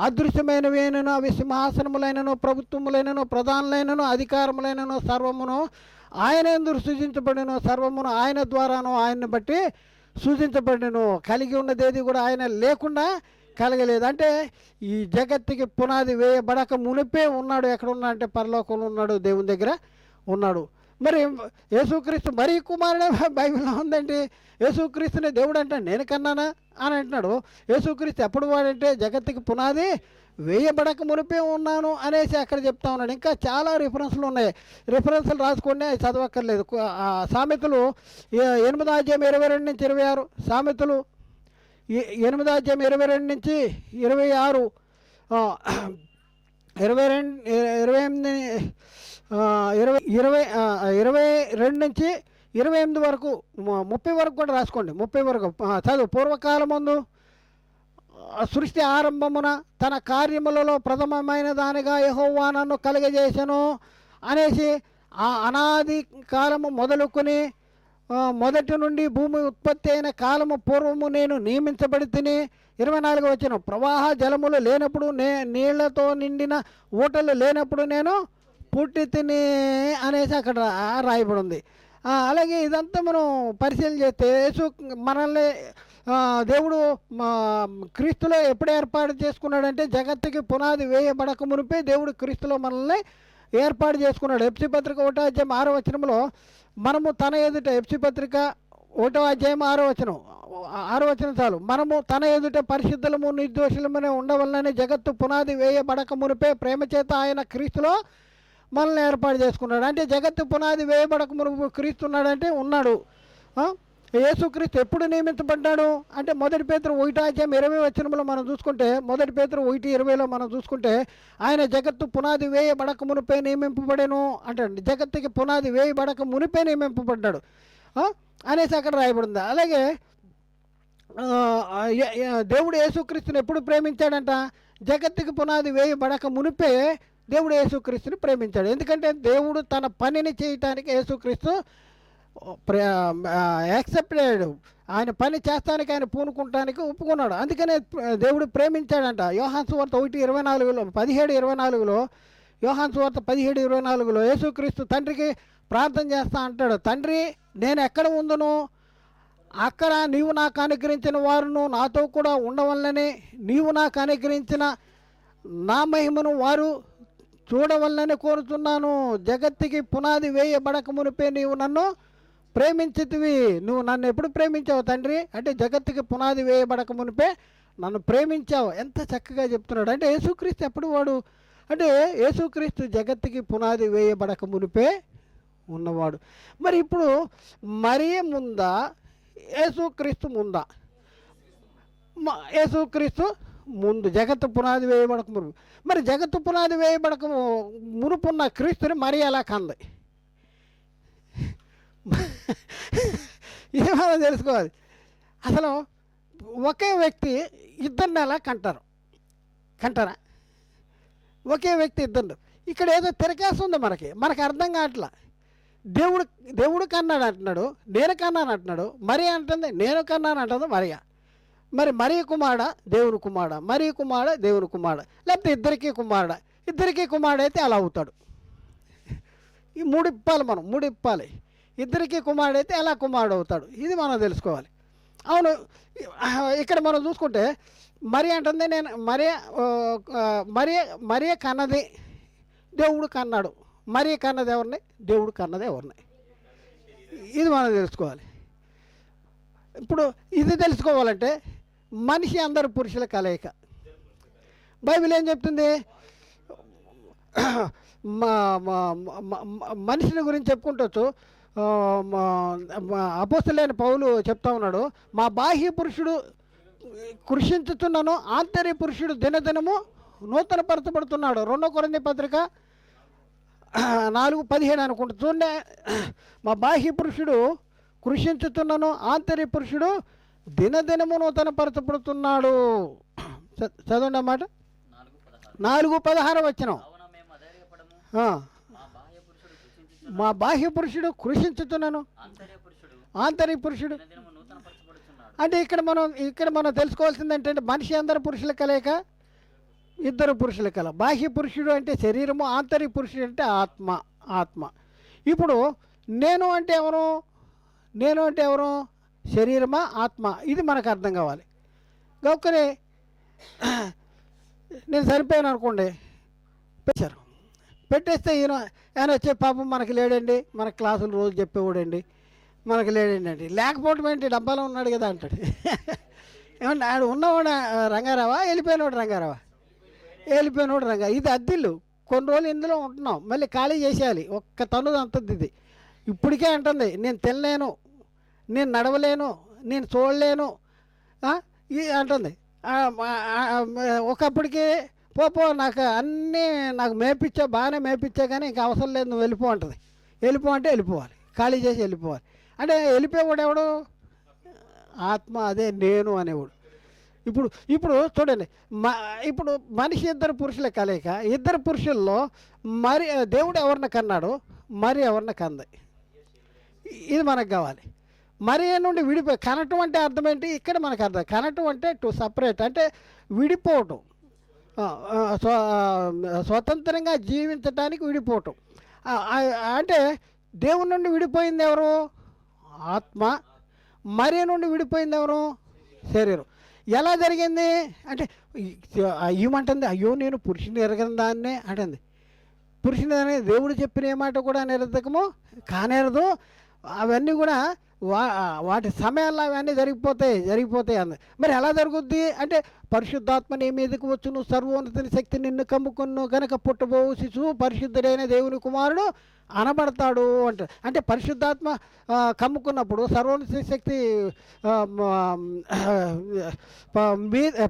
అదృశ్యమైనవేనను, అవి సింహాసనములైనను, ప్రభుత్వములైనను, ప్రధానులైనను, అధికారములైనను సర్వమును ఆయన యందు సృజించబడిను, సర్వమును ఆయన ద్వారాను ఆయన్ని బట్టి సూచించబడిను. కలిగి ఉన్నదేది కూడా ఆయన లేకుండా కలగలేదు. అంటే ఈ జగత్తుకి పునాది వేయబడక మునిపే ఉన్నాడు. ఎక్కడ ఉన్నా అంటే పరలోకంలో ఉన్నాడు, దేవుని దగ్గర ఉన్నాడు. మరి యేసుక్రీస్తు మరీ కుమారుడే బైబిల్లో ఉందండి. యేసుక్రీస్తుని దేవుడు అంటే నేను కన్నానా అని అంటున్నాడు. యేసుక్రీస్తు ఎప్పుడు వాడంటే జగత్తుకి పునాది వేయబడక మునిపే ఉన్నాను అనేసి అక్కడ చెప్తా ఉన్నాడు. ఇంకా చాలా రిఫరెన్స్లు ఉన్నాయి, రిఫరెన్స్లు రాసుకోండి, అవి చదవక్కర్లేదు. సామెతలు 8వ అధ్యాయం 22-26, సామెతలు 8వ అధ్యాయం 22-26, 22 నుంచి 28 వరకు 30 వరకు కూడా రాసుకోండి. 30 వరకు చదువు. పూర్వకాలమందు సృష్టి ఆరంభమున తన కార్యములలో ప్రథమమైన దానిగా యెహోవా నన్ను కలుగజేసెను అనేసి ఆ అనాది కాలము మొదలుకొని మొదటి నుండి భూమి ఉత్పత్తి అయిన కాలము పూర్వము నేను నియమించబడి తిని. 24 వచ్చిన ప్రవాహ జలములు లేనప్పుడు నీళ్లతో నిండిన ఊటలు లేనప్పుడు నేను పుట్టి తిని అనేసి అక్కడ రాయబడి ఉంది. అలాగే ఇదంతా మనం పరిశీలన చేస్తే యేసు మనల్ని దేవుడు క్రీస్తులో ఎప్పుడు ఏర్పాటు చేసుకున్నాడంటే జగత్తుకి పునాది వేయబడక మునిపే దేవుడు క్రీస్తులో మనల్ని ఏర్పాటు చేసుకున్నాడు. ఎఫ్సీ పత్రిక 1వ అధ్యాయం 6వ వచనంలో మనము తన ఎదుట, ఎఫ్సీ పత్రిక 1వ అధ్యాయం 6వ వచనం చాలు, మనము తన ఎదుట పరిశుద్ధులము నిర్దోషులమనే ఉండవలనని జగత్తు పునాది వేయబడక మునిపే ప్రేమ చేత ఆయన క్రీస్తులో మనల్ని ఏర్పాటు చేసుకున్నాడు. అంటే జగత్తు పునాది వేయబడక మునుపు క్రీస్తు ఉన్నాడంటే ఉన్నాడు. యేసుక్రీస్తు ఎప్పుడు నియమించబడ్డాడు అంటే 1 పేతురు 1వ అధ్యాయం 20వ వచనంలో మనం చూసుకుంటే, 1 పేతురు 1:20లో మనం చూసుకుంటే ఆయన జగత్తు పునాది వేయబడక మునిపే నియమింపబడేను అంటాడు. జగత్తుకి పునాది వేయబడక మునిపే నియమింపబడ్డాడు అనేసి అక్కడ రాయబడింది. అలాగే దేవుడు యేసుక్రీస్తుని ఎప్పుడు ప్రేమించాడంట? జగత్తుకి పునాది వేయబడక మునిపే దేవుడు యేసుక్రీస్తుని ప్రేమించాడు. ఎందుకంటే దేవుడు తన పనిని చేయటానికి యేసుక్రీస్తు యాక్సెప్టెడ్, ఆయన పని చేస్తానికి ఆయన పూనుకుంటానికి ఒప్పుకున్నాడు. అందుకనే దేవుడు ప్రేమించాడంట. యోహాను సువార్త 1:24లో 17:24లో యోహాను సువార్త 17:24లో యేసుక్రీస్తు తండ్రికి ప్రార్థన చేస్తా అంటాడు, తండ్రి నేను ఎక్కడ ఉందును అక్కడ నీవు నాకు అనుగ్రహించిన వారును నాతో కూడా ఉండవల్లని, నీవు నాకు అనుగ్రహించిన నా మహిమను వారు చూడవల్లని కోరుతున్నాను. జగత్తుకి పునాది వేయబడక మునిపే నీవు నన్ను ప్రేమించితివి. నువ్వు నన్ను ఎప్పుడు ప్రేమించావు తండ్రి అంటే జగత్తుకి పునాది వేయబడక మునిపే నన్ను ప్రేమించావు. ఎంత చక్కగా చెప్తున్నాడు అంటే యేసుక్రీస్తు ఎప్పుడు వాడు అంటే యేసుక్రీస్తు జగత్తుకి పునాది వేయబడక మునిపే ఉన్నవాడు. మరి ఇప్పుడు మరియ ముందా యేసుక్రీస్తు ముందా? యేసుక్రీస్తు ముందు, జగత్తు పునాది వేయబడక మునుపు. మరి జగత్తు పునాది వేయబడక మునుపున్న క్రీస్తుని మరి ఎలా కంది? ఏమో తెలుసుకోవాలి. అసలు ఒకే వ్యక్తి ఇద్దరిని ఎలా కంటారా? ఒకే వ్యక్తి ఇద్దరు. ఇక్కడ ఏదో తిరకాసు ఉంది మనకి అర్థం కావట్లా. దేవుడు కన్నాడు అంటున్నాడు, నేను కన్నాను అంటున్నాడు. మరి అంటుంది నేను కన్నాను అంటుంది మరియా. మరి మరియ కుమారుడా దేవుని కుమారుడా, మరియ కుమారుడా దేవుని కుమారుడా, లేకపోతే ఇద్దరికీ కుమారుడు అయితే అలా అవుతాడు. ఈ మూడు ఇప్పాలి. ఇద్దరికీ కుమారుడు అయితే ఎలా కుమారుడు అవుతాడు? ఇది మనం తెలుసుకోవాలి. అవును, ఇక్కడ మనం చూసుకుంటే మరి అంటుంది నేను మరియ కన్నది దేవుడు కన్నాడు. మరి కన్నది ఎవరిని? దేవుడు కన్నది ఎవరిని? ఇది మనం తెలుసుకోవాలి. ఇప్పుడు ఇది తెలుసుకోవాలంటే మనిషి అందరు పురుషుల కలయిక. బైబిల్ ఏం చెప్తుంది? మనిషిని గురించి చెప్పుకుంటూ అపోస్తలుడైన పౌలు చెప్తా ఉన్నాడు, మా బాహ్య పురుషుడు కృషించుతున్నాను, ఆంతర్య పురుషుడు దినదినము నూతన పరచబడుతున్నాడు. 2 కొరింథీ పత్రిక 4:15 అనుకుంటా. చూడండి, మా బాహ్య పురుషుడు కృషించుతున్నాను, ఆంతర్య పురుషుడు దినదినము నూతన పరచబడుతున్నాడు. చదవండి అన్నమాట. 4:16 వచనం. మా బాహ్య పురుషుడు కృషించుతున్నాను, ఆంతర్య పురుషుడు అంటే ఇక్కడ మనం తెలుసుకోవాల్సింది ఏంటంటే మనిషి అందరు పురుషుల కలయిక, ఇద్దరు పురుషుల కల. బాహ్య పురుషుడు అంటే శరీరము, ఆంతర్య పురుషుడు అంటే ఆత్మ. ఇప్పుడు నేను అంటే ఎవరు? శరీరమా ఆత్మ? ఇది మనకు అర్థం కావాలి. గొక్కనే నేను సరిపోయాను అనుకోండి, పెట్టేస్తే ఆయన వచ్చే పాపం మనకి లేడండి, మన క్లాసులు రోజు చెప్పేవాడండి, మనకి లేడండి అండి. లేకపోవడం ఏంటి, డబ్బాలో ఉన్నాడు కదా అంటాడు. ఏమన్నా ఆడు ఉన్నవాడు రంగారావా, వెళ్ళిపోయినవాడు రంగారావా? వెళ్ళిపోయినవాడు రంగా. ఇది అద్దిల్లు, కొన్ని రోజులు ఇందులో ఉంటున్నాం, మళ్ళీ ఖాళీ చేసేయాలి. ఒక్క తను అంటుంది ఇది. ఇప్పటికే అంటుంది నేను తినలేను, నేను నడవలేను, నేను చూడలేను ఇది అంటుంది. ఒకప్పటికి పో నాకు మేపించా, బాగానే మేపించా, కానీ ఇంకా అవసరం లేదు, నువ్వు వెళ్ళిపో అంటుంది. వెళ్ళిపో అంటే వెళ్ళిపోవాలి, ఖాళీ చేసి వెళ్ళిపోవాలి. అంటే వెళ్ళిపోయేవాడు ఎవడు? ఆత్మ, అదే నేను అనేవాడు. ఇప్పుడు ఇప్పుడు చూడండి, మ ఇప్పుడు మనిషి ఇద్దరు పురుషుల కలయిక. ఇద్దరు పురుషుల్లో మరి దేవుడు ఎవరిని కన్నాడు, మరి ఎవరిని కంది, ఇది మనకు కావాలి. మరి నుండి విడిపోయి కనటం అంటే అర్థం ఏంటి? ఇక్కడ మనకు అర్థం. కనటం అంటే టు సపరేట్, అంటే విడిపోవటం, స్వతంత్రంగా జీవించటానికి విడిపోవటం. అంటే దేవుని నుండి విడిపోయింది ఎవరు? ఆత్మ. మరి నుండి విడిపోయింది ఎవరు? శరీరం. ఎలా జరిగింది అంటే ఏమంటుంది, అయ్యో నేను పురుషుని ఎరగని దాన్నే అంటుంది. పురుషుని అనేది దేవుడు చెప్పిన ఏ మాట కూడా నిరర్ధకము కానేరదు. అవన్నీ కూడా వాటి సమయాల్లో అవన్నీ జరిగిపోతాయి అంది. మరి ఎలా జరుగుద్ది అంటే, పరిశుద్ధాత్మ నీ మీదకు వచ్చును, సర్వోన్నతిని శక్తి నిన్ను కమ్ముకును కనుక పుట్టబోవు శిశువు పరిశుద్ధుడైన దేవుని కుమారుడు అనబడతాడు అంటారు. అంటే పరిశుద్ధాత్మ కమ్ముకున్నప్పుడు, సర్వోన్నత శక్తి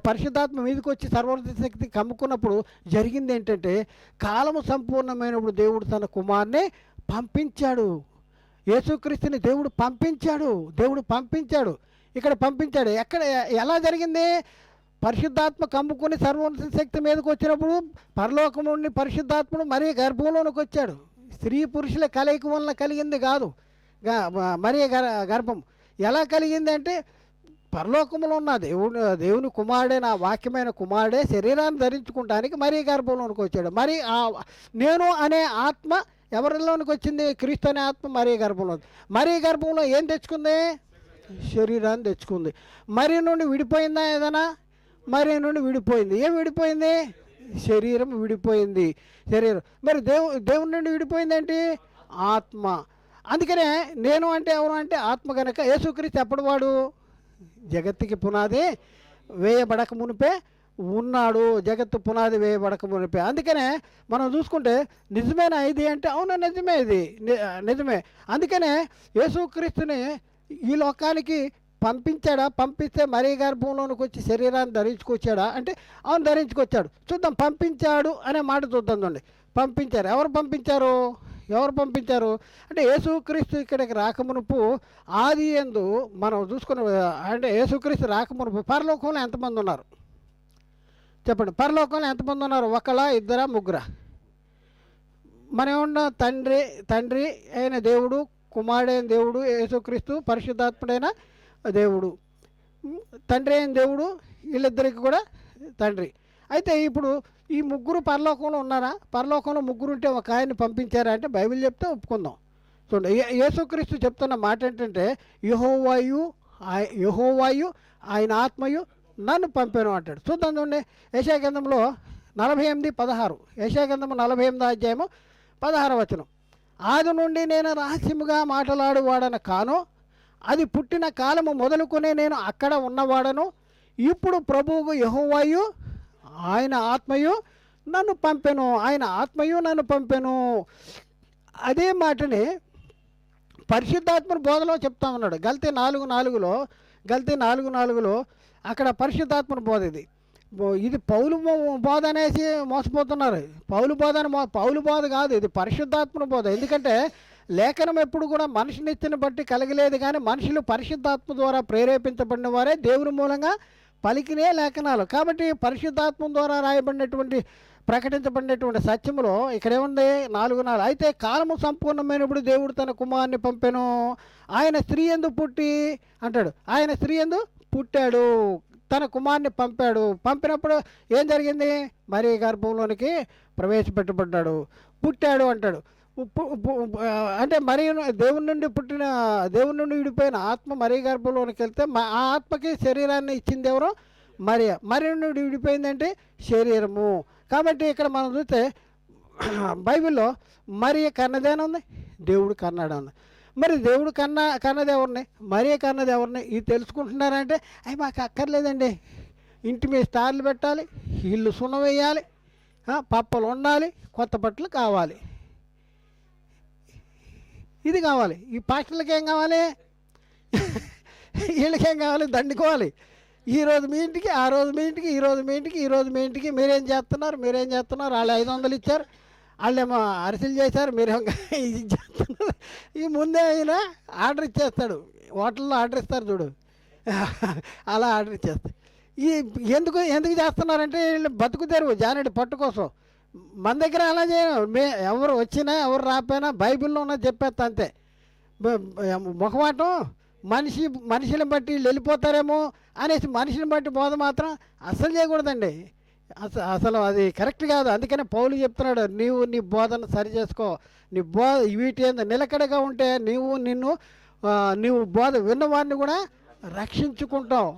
పరిశుద్ధాత్మ మీదకి వచ్చి సర్వోన్నత శక్తి కమ్ముకున్నప్పుడు జరిగింది ఏంటంటే, కాలము సంపూర్ణమైనప్పుడు దేవుడు తన కుమారుని పంపించాడు. యేసుక్రీస్తుని దేవుడు పంపించాడు. ఇక్కడ పంపించాడు. ఎక్కడ, ఎలా జరిగింది? పరిశుద్ధాత్మ కమ్ముకుని సర్వోన్నత శక్తి మీదకి వచ్చినప్పుడు పరలోకం నుండి పరిశుద్ధాత్ముడు మరీ గర్భంలోనికి వచ్చాడు. స్త్రీ పురుషుల కలయిక వలన కలిగింది కాదు మరీ గర్భం. ఎలా కలిగింది అంటే, పరలోకంలో ఉన్న దేవుని కుమారుడే, నా వాక్యమైన కుమారుడే శరీరాన్ని ధరించుకుంటానికి మరీ గర్భంలోనికి వచ్చాడు. మరి నేను అనే ఆత్మ ఎవరిలోనికి వచ్చింది? క్రీస్తు అనే ఆత్మ మరీ గర్భంలో. మరీ గర్భంలో ఏం తెచ్చుకుంది? శరీరాన్ని తెచ్చుకుంది. మరి నుండి విడిపోయిందా ఏదైనా? మరి నుండి విడిపోయింది. ఏం విడిపోయింది? శరీరం విడిపోయింది. మరి దేవుని నుండి విడిపోయిందేంటి? ఆత్మ. అందుకనే నేను అంటే ఎవరు అంటే ఆత్మ. కనుక యేసుక్రీస్తు ఎప్పటివాడు? జగత్తుకి పునాది వేయబడక మునిపే ఉన్నాడు. జగత్తు పునాది వేయబడక మునిపే. అందుకనే మనం చూసుకుంటే నిజమేనా ఇది అంటే, అవును నిజమే, ఇది నిజమే. అందుకనే యేసుక్రీస్తుని ఈ లోకానికి పంపించాడా? పంపిస్తే మరీ గర్భంలోనికి వచ్చి శరీరాన్ని ధరించుకొచ్చాడా అంటే, అవును ధరించుకొచ్చాడు. చూద్దాం, పంపించాడు అనే మాట చూద్దాం. చూడండి, పంపించారు. ఎవరు పంపించారు అంటే, యేసుక్రీస్తు ఇక్కడికి రాకమునుపు ఆది యందు మనం చూసుకున్న అంటే, యేసుక్రీస్తు రాకమునుపు పరలోకంలో ఎంతమంది ఉన్నారు చెప్పండి? పరలోకంలో ఎంతమంది ఉన్నారు? ఒకళ్ళ, ఇద్దరా, ముగ్గురా? మనం ఏమన్నా తండ్రి అయిన దేవుడు, కుమారుడైన దేవుడు యేసుక్రీస్తు, పరిశుద్ధాత్ముడైన దేవుడు. తండ్రి అయిన దేవుడు, వీళ్ళిద్దరికి కూడా తండ్రి. అయితే ఇప్పుడు ఈ ముగ్గురు పరలోకంలో ఉన్నారా? పరలోకంలో ముగ్గురు ఉంటే ఒక ఆయన్ని పంపించారా అంటే, బైబిల్ చెప్తే ఒప్పుకుందాం. చూడండి, యేసుక్రీస్తు చెప్తున్న మాట ఏంటంటే, యెహోవాయు ఆయన ఆత్మయు నన్ను పంపాను అంటాడు. చూద్దాం. చూడండి, యెషయా గ్రంథంలో 48:16. యెషయా గ్రంథము 48వ అధ్యాయము 16వ వచనం. ఆది నుండి నేను రహస్యముగా మాట్లాడువాడను కాను, అది పుట్టిన కాలము మొదలుకొని నేను అక్కడ ఉన్నవాడను. ఇప్పుడు ప్రభువు యెహోవాయు ఆయన ఆత్మయు నన్ను పంపెను. అదే మాటని పరిశుద్ధాత్మను బోధలో చెప్తా ఉన్నాడు. గల్తీ 4:4లో అక్కడ పరిశుద్ధాత్మను బోధ ఇది పౌలు బోధ అనేసి మోసపోతున్నారు. పౌలు బోధ కాదు, ఇది పరిశుద్ధాత్మను బోధ. ఎందుకంటే లేఖనం ఎప్పుడు కూడా మనిషినిచ్చని బట్టి కలగలేదు, కానీ మనుషులు పరిశుద్ధాత్మ ద్వారా ప్రేరేపించబడిన వారే దేవుని మూలంగా పలికినే లేఖనాలు. కాబట్టి పరిశుద్ధాత్మ ద్వారా ప్రకటించబడినటువంటి సత్యములో ఇక్కడేముంది? 4:4. అయితే కాలము సంపూర్ణమైనప్పుడు దేవుడు తన కుమారుని పంపెను, ఆయన స్త్రీ యందు పుట్టి అంటాడు. ఆయన స్త్రీ యందు పుట్టాడు, తన కుమారుని పంపాడు. పంపినప్పుడు ఏం జరిగింది? మరి గర్భంలోనికి ప్రవేశపెట్టబడ్డాడు, పుట్టాడు అంటాడు. అంటే మరి దేవుని నుండి విడిపోయిన ఆత్మ మరీ గర్భంలోనికి వెళ్తే ఆ ఆత్మకి శరీరాన్ని ఇచ్చింది ఎవరు? మరి నుండి విడిపోయిందంటే శరీరము. కాబట్టి ఇక్కడ మనం చూస్తే బైబిల్లో మరి కన్నదేనా ఉంది, దేవుడు కన్నాడు ఉంది. మరి దేవుడు కన్నది ఎవరిని, మరి కన్నది ఎవరిని? ఇది తెలుసుకుంటున్నారంటే, అవి మాకు అక్కర్లేదండి. ఇంటి మీద స్టార్లు పెట్టాలి, ఇల్లు సున్నం వేయాలి, పప్పలు ఉండాలి, కొత్త బట్టలు కావాలి, ఇది కావాలి. ఈ పాస్టర్లకి ఏం కావాలి? వీళ్ళకేం కావాలి? దండుకోవాలి. ఈరోజు మీ ఇంటికి, ఆ రోజు మీ ఇంటికి, ఈరోజు మీ ఇంటికి మీరేం చేస్తున్నారు? వాళ్ళు 500 ఇచ్చారు, వాళ్ళేమో అరిసెలు చేశారు, మీరేమో ఇది చేస్తున్నారు. ఈ ముందే ఆయన ఆర్డర్ ఇచ్చేస్తాడు. హోటల్లో ఆర్డర్ ఇస్తారు చూడు, అలా ఆర్డర్ ఇచ్చేస్తాడు. ఈ ఎందుకు ఎందుకు చేస్తున్నారంటే వీళ్ళు బతుకుతారు జానెడు పట్టు కోసం. మన దగ్గర అలా చేయను. ఎవరు వచ్చినా ఎవరు రాకపోయినా బైబిల్లో ఉన్నది చెప్పేస్తా అంతే. మొహమాటం మనిషిని బట్టి వీళ్ళు వెళ్ళిపోతారేమో అనేసి మనిషిని బట్టి బోధ మాత్రం అస్సలు చేయకూడదండి. అసలు అది కరెక్ట్ కాదు. అందుకనే పౌలు చెప్తున్నాడు, నీవు నీ బోధన సరి చేసుకో, నీ వీటి నిలకడగా ఉంటే నీవు బోధ విన్నవాడిని కూడా రక్షించుకుంటావు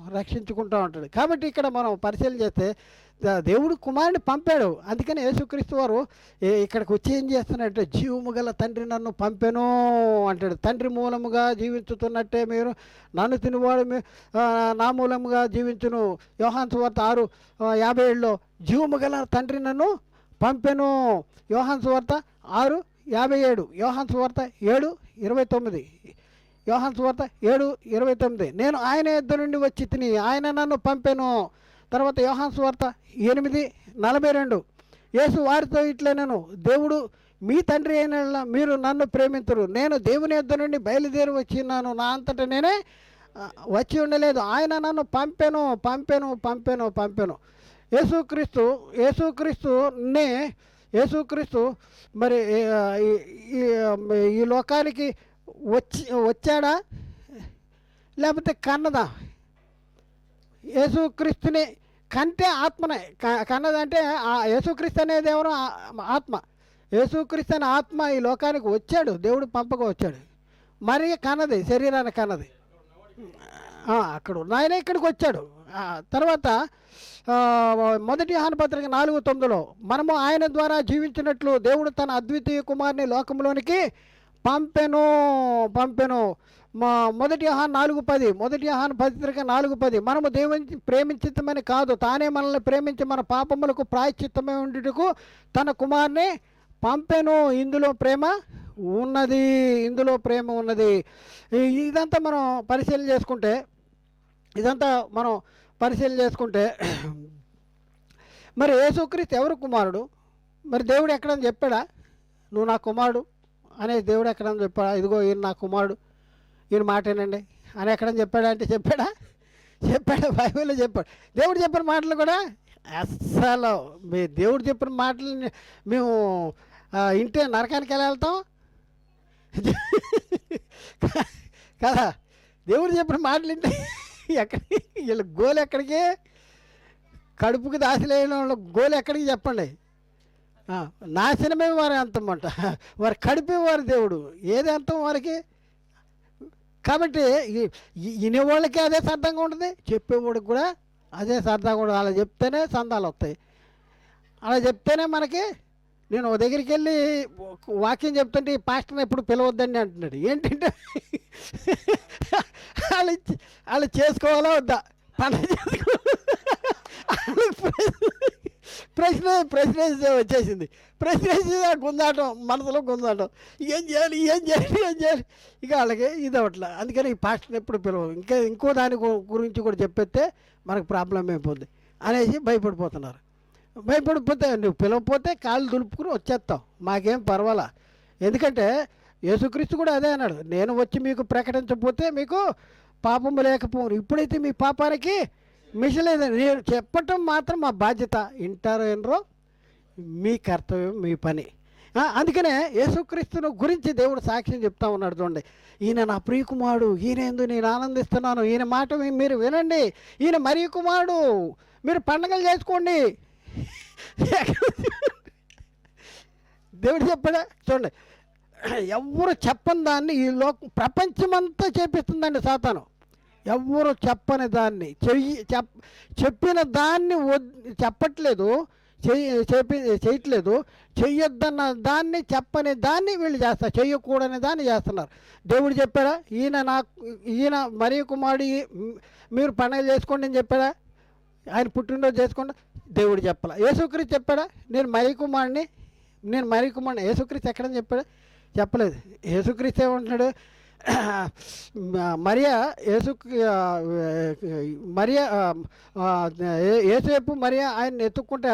అంటాడు. కాబట్టి ఇక్కడ మనం పరిశీలన చేస్తే దేవుడు కుమారుని పంపాడు. అందుకని యేసుక్రీస్తు వారు ఇక్కడికి వచ్చి ఏం చేస్తున్నాడంటే, జీవము గల తండ్రి నన్ను పంపెను అంటాడు. తండ్రి మూలముగా జీవించుతున్నట్టే మీరు నన్ను తినివాడు నా మూలముగా జీవించును. యోహాను సువార్త 6:57 జీవము గల తండ్రి నన్ను పంపెను. యోహాను సువార్త 6:57, యోహాను సువార్త 7:29, యోహాను సువార్త 7:29 నేను ఆయన యొద్ద నుండి వచ్చి తిని ఆయన నన్ను పంపెను. తర్వాత యోహాను సువార్త 8:42 యేసు వారితో ఇట్లనెను, దేవుడు మీ తండ్రి అయిన మీరు నన్ను ప్రేమించరు, నేను దేవుని యొద్ద నుండి బయలుదేరి వచ్చినాను, నా అంతటా నేనే వచ్చి ఉండలేదు, ఆయన నన్ను పంపెను. యేసుక్రీస్తు మరి ఈ లోకానికి వచ్చాడా లేకపోతే కన్నదా? యేసుక్రీస్తుని కంటే ఆత్మనే కన్నదంటే యేసుక్రీస్తు అనేది ఎవరు? ఆత్మ. యేసుక్రీస్తు అనే ఆత్మ ఈ లోకానికి వచ్చాడు, దేవుడు పంపగా వచ్చాడు. మరి కన్నది, శరీరాన్ని కన్నది అక్కడ ఆయన ఇక్కడికి వచ్చాడు. తర్వాత 1 యోహాను పత్రిక 4:9 మనము ఆయన ద్వారా జీవించినట్లు దేవుడు తన అద్వితీయ కుమారుని లోకంలోనికి పంపెను. 1 యోహాను 4:10 1 యోహాను పత్రిక 4:10 మనము దేవుని ప్రేమించితమని కాదు, తానే మనల్ని ప్రేమించి మన పాపములకు ప్రాయశ్చిత్తమై ఉండుటకు తన కుమారుని పంపెను. ఇందులో ప్రేమ ఉన్నది. ఇదంతా మనం పరిశీలన చేసుకుంటే మరి యేసుక్రీస్తు ఎవరు కుమారుడు? మరి దేవుడు ఎక్కడని చెప్పాడా నువ్వు నా కుమారుడు అనేది? దేవుడు ఎక్కడని చెప్పాడా ఇదిగో ఈయన నా కుమారుడు, ఈయన మాటేనండి అని ఎక్కడని చెప్పాడా అంటే చెప్పాడా? బైబిల్లో చెప్పాడు. దేవుడు చెప్పిన మాటలు కూడా అస్సలు దేవుడు చెప్పిన మాటలు మేము ఇంటే నరకానికి ఎలా వెళ్తాం కదా? దేవుడు చెప్పిన మాటలు ఇంటే ఎక్కడికి వీళ్ళ గోలు ఎక్కడికి? కడుపుకి దాసిలేని వాళ్ళ గోలు ఎక్కడికి చెప్పండి? నాశనమే వారి అంతమంట, వారి కడిపే వారి దేవుడు, ఏది అంతం వారికి. కాబట్టి వినేవాళ్ళకి అదే సరదాగా ఉంటుంది, చెప్పేవాడికి కూడా అదే సరదాగా ఉంటుంది. అలా చెప్తేనే సందాలు వస్తాయి, అలా చెప్తేనే మనకి. నేను ఓ దగ్గరికి వెళ్ళి వాక్యం చెప్తుంటే ఈ పాస్టర్ని ఎప్పుడు పిలవద్దండి అంటున్నాడు. ఏంటంటే వాళ్ళు చేసుకోవాలా వద్దా పండుగ చేసుకో ప్రశ్న వచ్చేసింది. గుంజాటం, మనసులో గుంజాటం, ఏం చేయాలి ఇక వాళ్ళకి ఇది అవట్లా. అందుకని ఈ పాస్టర్ని ఎప్పుడు పిలవదు, ఇంకో దాని గురించి కూడా చెప్పేస్తే మనకు ప్రాబ్లం అయిపోద్ది అనేసి భయపడిపోతున్నారు. భయపడిపోతే నువ్వు పిలవకపోతే కాళ్ళు దులుపుకుని వచ్చేస్తావు, మాకేం పర్వాలా. ఎందుకంటే యేసుక్రీస్తు కూడా అదే అన్నాడు, నేను వచ్చి మీకు ప్రకటించకపోతే మీకు పాపము లేకపోను. ఇప్పుడైతే మీ పాపానికి మిషలేదని నేను చెప్పటం మాత్రం మా బాధ్యత, వింటారో వినరో మీ కర్తవ్యం, మీ పని. అందుకనే యేసుక్రీస్తును గురించి దేవుడు సాక్ష్యం చెప్తా ఉన్నాడు. చూడండి, ఈయన నా ప్రియ కుమారుడు, ఈయన ఎందు నేను ఆనందిస్తున్నాను, ఈయన మాట మీరు వినండి, ఈయన మరి కుమారుడు, మీరు పండగలు చేసుకోండి. దేవుడు చెప్పాడా? చూడండి, ఎవరు చెప్పని దాన్ని ఈ ప్రపంచమంతా చేపిస్తుందండి సాతాను. ఎవరు చెప్పని దాన్ని చెప్పిన దాన్ని చెప్పట్లేదు, చేయట్లేదు. చెయ్యొద్దన్న దాన్ని, చెప్పని దాన్ని వీళ్ళు చేస్తారు, చెయ్యకూడని దాన్ని చేస్తున్నారు. దేవుడు చెప్పాడా ఈయన మరి కుమారుడు మీరు పండుగ చేసుకోండి అని చెప్పాడా? ఆయన పుట్టినరోజు చేసుకోండి దేవుడు చెప్పాలా? యేసుక్రీస్తు చెప్పాడా నేను మరి కుమారుడిని యేసుక్రీస్తు ఎక్కడని చెప్పాడా? చెప్పలేదు. యేసుక్రీస్తు ఏమంటున్నాడు? యేసేపు మరియా ఆయన ఎత్తుక్కుంటూ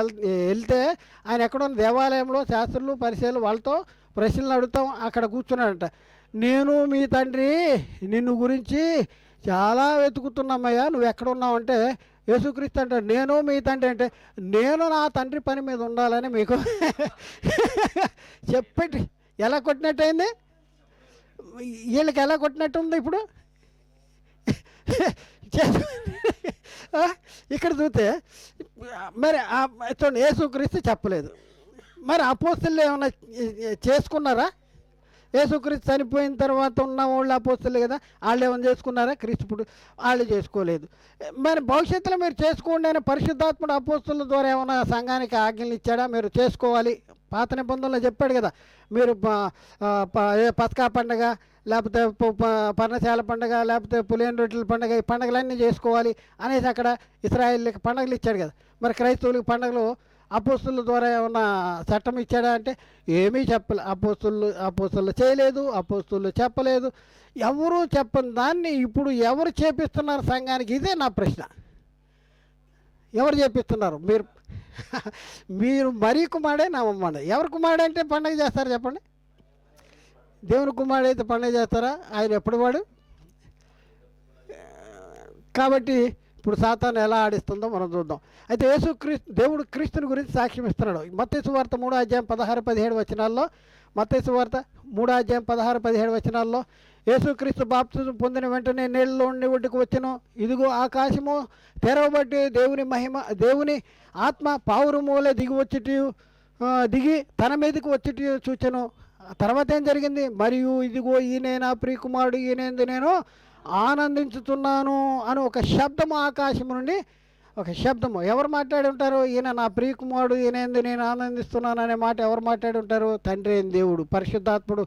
వెళ్తే ఆయన ఎక్కడున్న దేవాలయంలో శాస్త్రులు పరిచయాలు వాళ్ళతో ప్రశ్నలు అడుగుతాం అక్కడ కూర్చున్నాడంట. నేను మీ తండ్రి నిన్ను గురించి చాలా వెతుకుతున్నామయ్యా, నువ్వు ఎక్కడ ఉన్నావంటే యేసుక్రీస్తు అంటాడు నేను మీ తండ్రి అంటే నేను నా తండ్రి పని మీద ఉండాలని మీకు చెప్పండి. ఎలా కొట్టినట్టయింది? వీళ్ళకి ఎలా కొట్టినట్టు ఉంది ఇప్పుడు? ఆ, ఇక్కడ చూస్తే మరి చూడండి, యేసుక్రీస్తు చెప్పలేదు. మరి అపోస్తలులు ఏమన్నా చేసుకున్నారా? యేసుక్రీస్తు చనిపోయిన తర్వాత ఉన్న వాళ్ళు అపోస్తలులు కదా, వాళ్ళు ఏమైనా చేసుకున్నారా? క్రీస్తుడు వాళ్ళు చేసుకోలేదు. మరి భవిష్యత్తులో మీరు చేసుకోండి అని పరిశుద్ధాత్ముడు అపోస్తలుల ద్వారా ఏమైనా సంఘానికి ఆజ్ఞలు ఇచ్చాడా? మీరు చేసుకోవాలి. పాత నిబంధనలో చెప్పాడు కదా, మీరు పస్కా పండగ, లేకపోతే పర్ణశాల పండగ, లేకపోతే పులియన్ రొట్టెల పండగ, ఈ పండుగలన్నీ చేసుకోవాలి అనేసి అక్కడ ఇశ్రాయేలుకి పండుగలు ఇచ్చాడు కదా. మరి క్రైస్తవులకి పండుగలు అపోస్తలుల ద్వారా ఏమన్నా చట్టం ఇచ్చాడా అంటే ఏమీ చెప్పలే. అపోస్తలు చేయలేదు, అపోస్తలు చెప్పలేదు. ఎవరు చెప్పని దాన్ని ఇప్పుడు ఎవరు చేపిస్తున్నారు సంఘానికి? ఇదే నా ప్రశ్న. ఎవరు చేపిస్తున్నారు? మీరు మరీ కుమారుడే నమ్మమండి. ఎవరు కుమారుడు అంటే పండుగ చేస్తారు చెప్పండి? దేవుని కుమారుడు అయితే పండుగ చేస్తారా? ఆయన ఎప్పుడు వాడు? కాబట్టి ఇప్పుడు సాతాను ఎలా ఆడిస్తుందో మనం చూద్దాం. అయితే దేవుడు క్రీస్తుని గురించి సాక్ష్యం ఇస్తున్నాడు. మత్తయి సువార్త 3:16-17 వచనాల్లో, మత్తయి సువార్త 3:16-17 యేసుక్రీస్తు బాప్తిజం పొందిన వెంటనే నీళ్ళలో ఉండి ఒడ్డుకు వచ్చెను. ఇదిగో ఆకాశము తెరవబట్టి దేవుని ఆత్మ పావురమూల దిగి తన మీదకి వచ్చి చూచెను. తర్వాత ఏం జరిగింది? మరియు ఇదిగో ఈయన నా ప్రియకుమారుడు, ఈయనందు నేను ఆనందించుతున్నాను అని ఒక శబ్దము ఆకాశం నుండి, ఒక శబ్దము. ఎవరు మాట్లాడి ఉంటారు? ఈయన నా ప్రియకుమారుడు, ఈయనందు నేను ఆనందిస్తున్నాను అనే మాట ఎవరు మాట్లాడి ఉంటారు? తండ్రి అయిన దేవుడు. పరిశుద్ధాత్ముడు